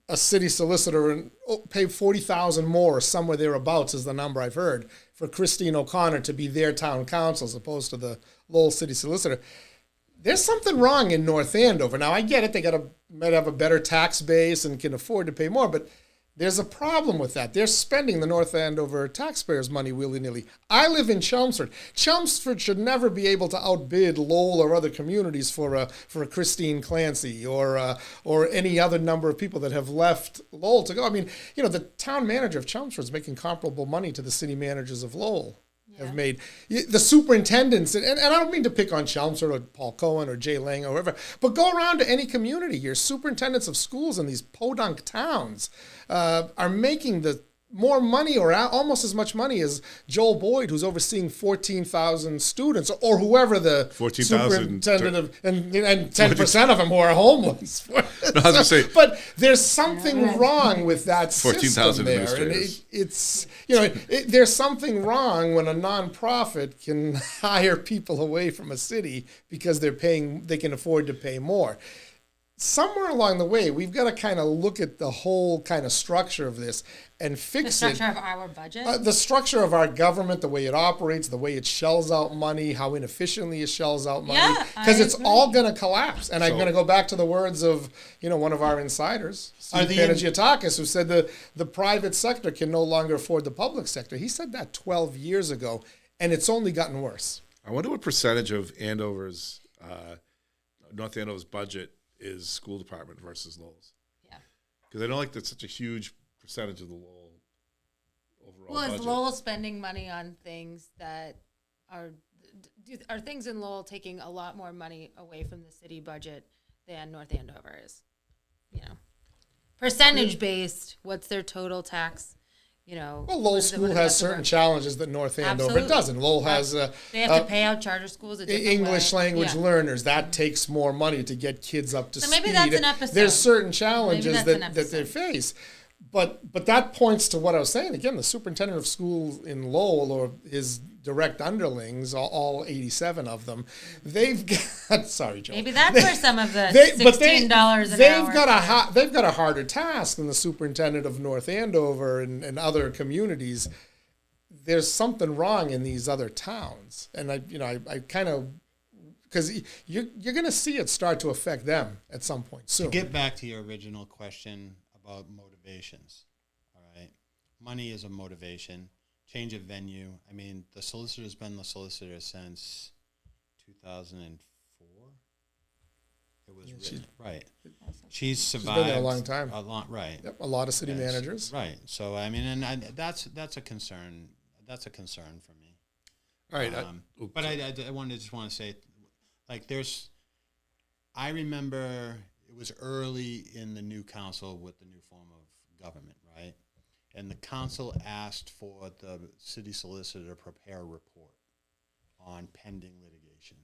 a city solicitor and pay $40,000 more, somewhere thereabouts is the number I've heard, for Christine O'Connor to be their town council as opposed to the Lowell city solicitor. There's something wrong in North Andover. Now I get it; they might have a better tax base and can afford to pay more, but there's a problem with that. They're spending the North Andover taxpayers' money willy-nilly. I live in Chelmsford. Chelmsford should never be able to outbid Lowell or other communities for a Christine Clancy or any other number of people that have left Lowell to go. I mean, the town manager of Chelmsford is making comparable money to the city managers of Lowell. Have made the superintendents, and I don't mean to pick on Chelmsford or Paul Cohen or Jay Lang or whoever, but go around to any community. Your superintendents of schools in these podunk towns are making more money or almost as much money as Joel Boyd, who's overseeing 14,000 students, or whoever the 14,000 superintendent of, and 10% of them who are homeless. No, I was gonna say, but there's something wrong with that 14,000 system there, and administrators. there's something wrong when a nonprofit can hire people away from a city because they can afford to pay more. Somewhere along the way, we've got to kind of look at the whole kind of structure of this and fix The structure of our budget? the structure of our government, the way it operates, the way it shells out money, how inefficiently it shells out money. Yeah, Because I it's agree. all going to collapse. And I'm So- going to go back to the words of one of our insiders, Steve the Panagiotakis, who said the private sector can no longer afford the public sector. He said that 12 years ago, and it's only gotten worse. I wonder what percentage of Andover's, North Andover's budget is school department versus Lowell's. Yeah. Because I know that's such a huge percentage of the Lowell overall Well, budget. is Lowell spending money on things that are things in Lowell taking a lot more money away from the city budget than North Andover is? Percentage based, what's their total tax? Well, what Lowell is it- School what is has that certain number? challenges that North Andover Absolutely. doesn't. Lowell has They have to pay out charter schools a different English way. language Yeah. learners. That takes more money to get kids up to So speed. maybe that's an episode. There's certain challenges Maybe that's an that they episode. face. But that points to what I was saying. Again, the superintendent of schools in Lowell or his direct underlings, all 87 of them, they've got, sorry, Joe. Maybe that's where some of the But $16 an they've hour. they've got a harder task than the superintendent of North Andover and other communities. There's something wrong in these other towns, and I kind of, because you're going to see it start to affect them at some point soon. Get back to your original question about motivations. All right. Money is a motivation. Change of venue. I mean, the solicitor's been the solicitor since 2004. It was written. Right. She's survived. been there a long time. Right. Yep, a lot of city Yes. managers. Right. So, I mean, and that's a concern. That's a concern for me. All right. But I wanted to say, like, I remember it was early in the new council with the new form of government, right? And the council asked for the city solicitor to prepare a report on pending litigation.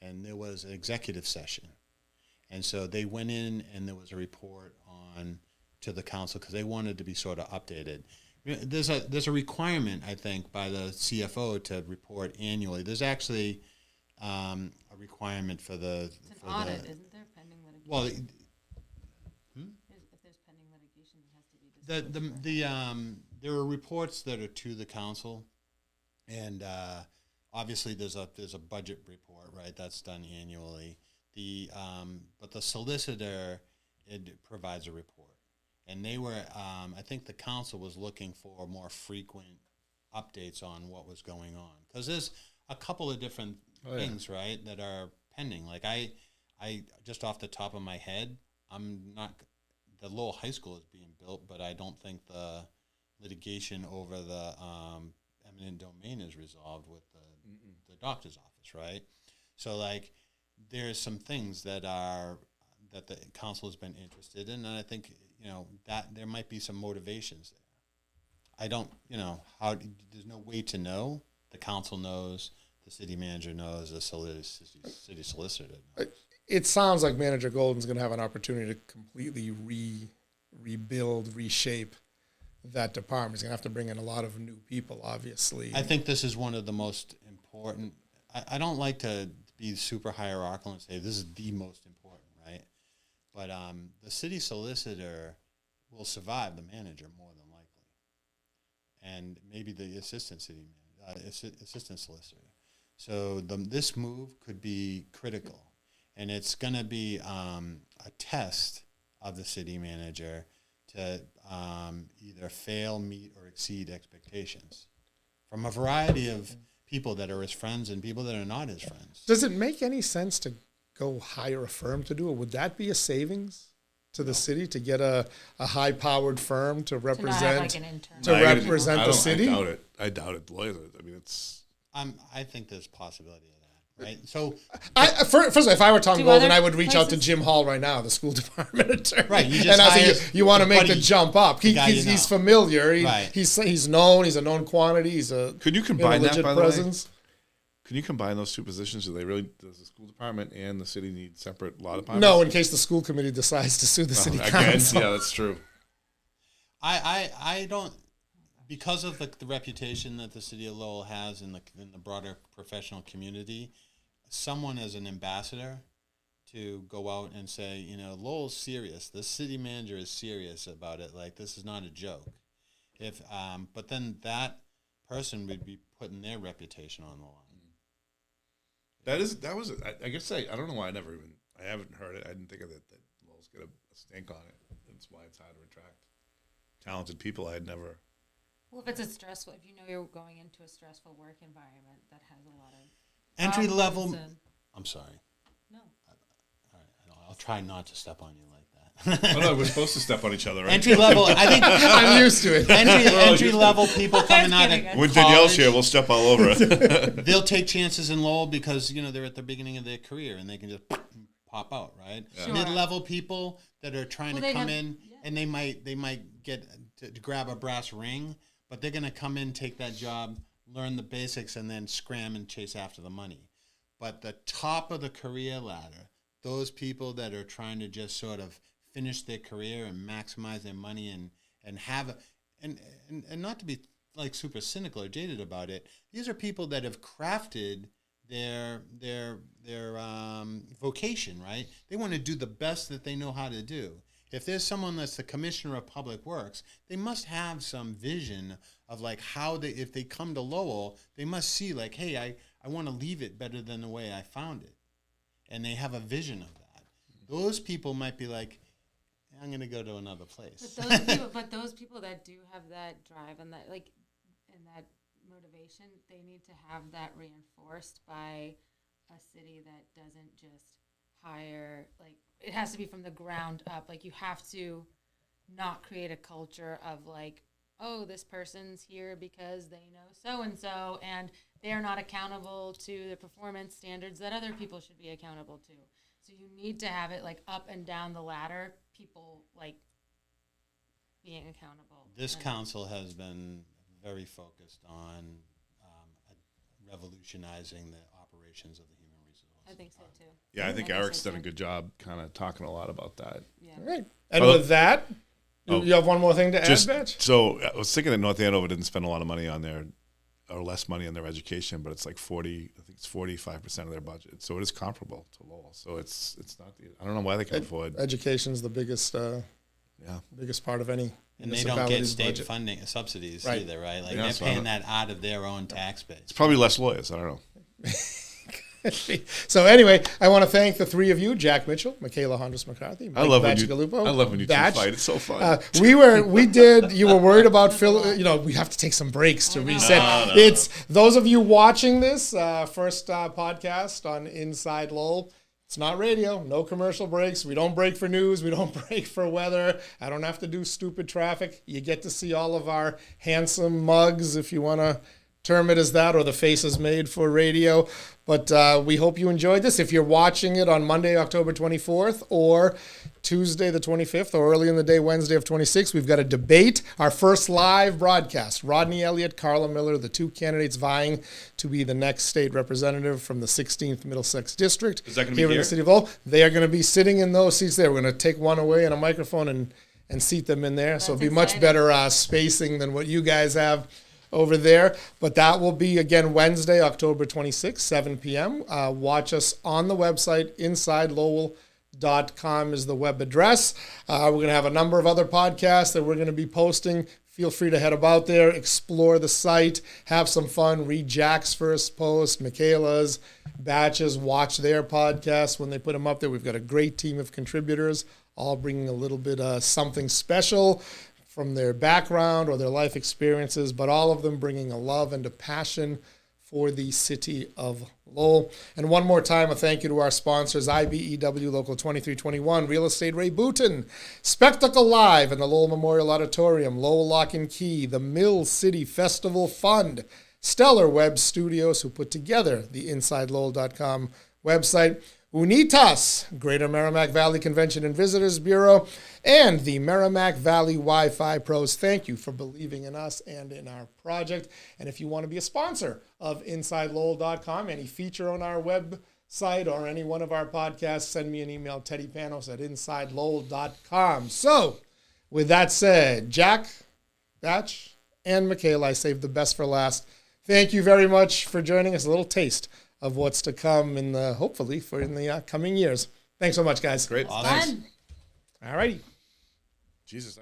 And there was an executive session. And so they went in and there was a report to the council because they wanted to be sort of updated. There's a requirement, I think, by the CFO to report annually. There's actually a requirement for the It's an audit, isn't there? Pending litigation. well, If there's pending litigation, it has to be disclosed. there are reports that are to the council, And obviously, there's a budget report, right? That's done annually. But the solicitor, it provides a report, and they were. I think the council was looking for more frequent updates on what was going on, because there's a couple of different things, right, that are pending. Like I just off the top of my head, the Lowell High School is being built, but I don't think the litigation over the eminent domain is resolved with the doctor's office, right? So like there's some things that the council has been interested in, and I think that there might be some motivations there. I don't, there's no way to know. The council knows, the city manager knows, the city solicitor knows. It sounds like Manager Golden's going to have an opportunity to completely rebuild, reshape that department. He's going to have to bring in a lot of new people, obviously. I think this is one of the most important. I don't like to be super hierarchical and say this is the most important, right? But the city solicitor will survive the manager more than likely, and maybe the assistant solicitor. So this move could be critical, and it's going to be a test of the city manager to either fail, meet, or exceed expectations from a variety of people that are his friends and people that are not his friends. Does it make any sense to go hire a firm to do it? Would that be a savings to the city to get a high-powered firm to represent the city? I doubt it. Lawyers, I mean, it's. I think there's possibility of that, right? So, first of all, if I were Tom Golden, I would reach out to Jim Hall right now, the school department attorney. Right, you just and I think you want to make the jump up. He's familiar. He's known. He's a known quantity. He's a Could you combine that, by presence. The way? Can you combine those two positions? Does the school department and the city need separate law departments? No, in case the school committee decides to sue the city council. Yeah, that's true. I don't, because of the reputation that the city of Lowell has in the broader professional community, someone as an ambassador to go out and say, Lowell's serious. The city manager is serious about it. Like, this is not a joke. But then that person would be putting their reputation on the line. I don't know why I haven't heard it. I didn't think of it, that Lowell's got a stink on it. That's why it's hard to attract talented people. I had never. Well, if you're going into a stressful work environment that has a lot of entry level. I'm sorry. No. All right, I'll try not to step on you like that. Oh no, we're supposed to step on each other, right? Entry level. I think I'm used to it. Entry level people coming out of when Danielle's here, we'll step all over it. They'll take chances in Lowell because they're at the beginning of their career and they can just pop out, right? Yeah. Sure. Mid-level people that are trying to come in and they might get to grab a brass ring, but they're going to come in, take that job, learn the basics, and then scram and chase after the money. But the top of the career ladder, those people that are trying to just sort of finish their career and maximize their money and have and not to be like super cynical or jaded about it, these are people that have crafted their vocation, right? They want to do the best that they know how to do. If there's someone that's the commissioner of public works, they must have some vision of like how if they come to Lowell, they must see like, hey, I want to leave it better than the way I found it. And they have a vision of that. Those people might be like, I'm going to go to another place. But those people that do have that drive and that that motivation, they need to have that reinforced by a city that doesn't just hire. Like, it has to be from the ground up. Like, you have to not create a culture of like, oh, this person's here because they know so and so, and they're not accountable to the performance standards that other people should be accountable to. So you need to have it like up and down the ladder, people like being accountable. This council has been very focused on revolutionizing the operations of the human resources. I think so too. Yeah, I think Eric's done a good job kind of talking a lot about that. Yeah. All right. And with that, you have one more thing to add, Batch? So I was thinking that North Andover didn't spend a lot of money on or less money on their education, but it's like 45% of their budget. So it is comparable to Lowell. So it's not, I don't know why they can afford. Education's the biggest Yeah. Biggest part of any And they don't get state funding, subsidies either, right? Like they're paying that out of their own tax base. It's probably less lawyers. I don't know. So anyway, I want to thank the three of you, Jack Mitchell, Mikaela Hondros-McCarthy, I love Bacigalupo. when you two fight. It's so fun. You were worried about Phil. We have to take some breaks to reset. It's those of you watching this first podcast on Inside Lowell. It's not radio, no commercial breaks. We don't break for news. We don't break for weather. I don't have to do stupid traffic. You get to see all of our handsome mugs, if you want to term it as that, or the faces made for radio. But we hope you enjoyed this. If you're watching it on Monday, October 24th, or Tuesday the 25th, or early in the day, Wednesday of 26th, we've got a debate, our first live broadcast. Rodney Elliott, Carla Miller, the two candidates vying to be the next state representative from the 16th Middlesex District. Is that going to be here in the City of Lowell? They are going to be sitting in those seats there. We're going to take one away and a microphone and seat them in there. So it'll be much better spacing than what you guys have over there. But that will be, again, Wednesday, October 26th, 7 p.m. Watch us on the website. InsideLowell.com is the web address. We're going to have a number of other podcasts that we're going to be posting. Feel free to head about there, explore the site, have some fun, read Jack's first post, Mikaela's, Batch's, watch their podcasts when they put them up there. We've got a great team of contributors, all bringing a little bit something special from their background or their life experiences, but all of them bringing a love and a passion for the City of Lowell. And one more time, a thank you to our sponsors, IBEW Local 2321, Real Estate Ray Booton, Spectacle Live in the Lowell Memorial Auditorium, Lowell Lock and Key, the Mill City Festival Fund, Stellar Web Studios, who put together the InsideLowell.com website, Unitas, Greater Merrimack Valley Convention and Visitors Bureau, and the Merrimack Valley Wi-Fi Pros. Thank you for believing in us and in our project. And if you want to be a sponsor of InsideLowell.com, any feature on our website or any one of our podcasts, send me an email, Panos at InsideLowell.com. So, with that said, Jack, Batch, and Mikaela, I saved the best for last. Thank you very much for joining us. A little taste of what's to come in the, hopefully, in the coming years. Thanks so much, guys. Great. Awesome. All righty. Jesus.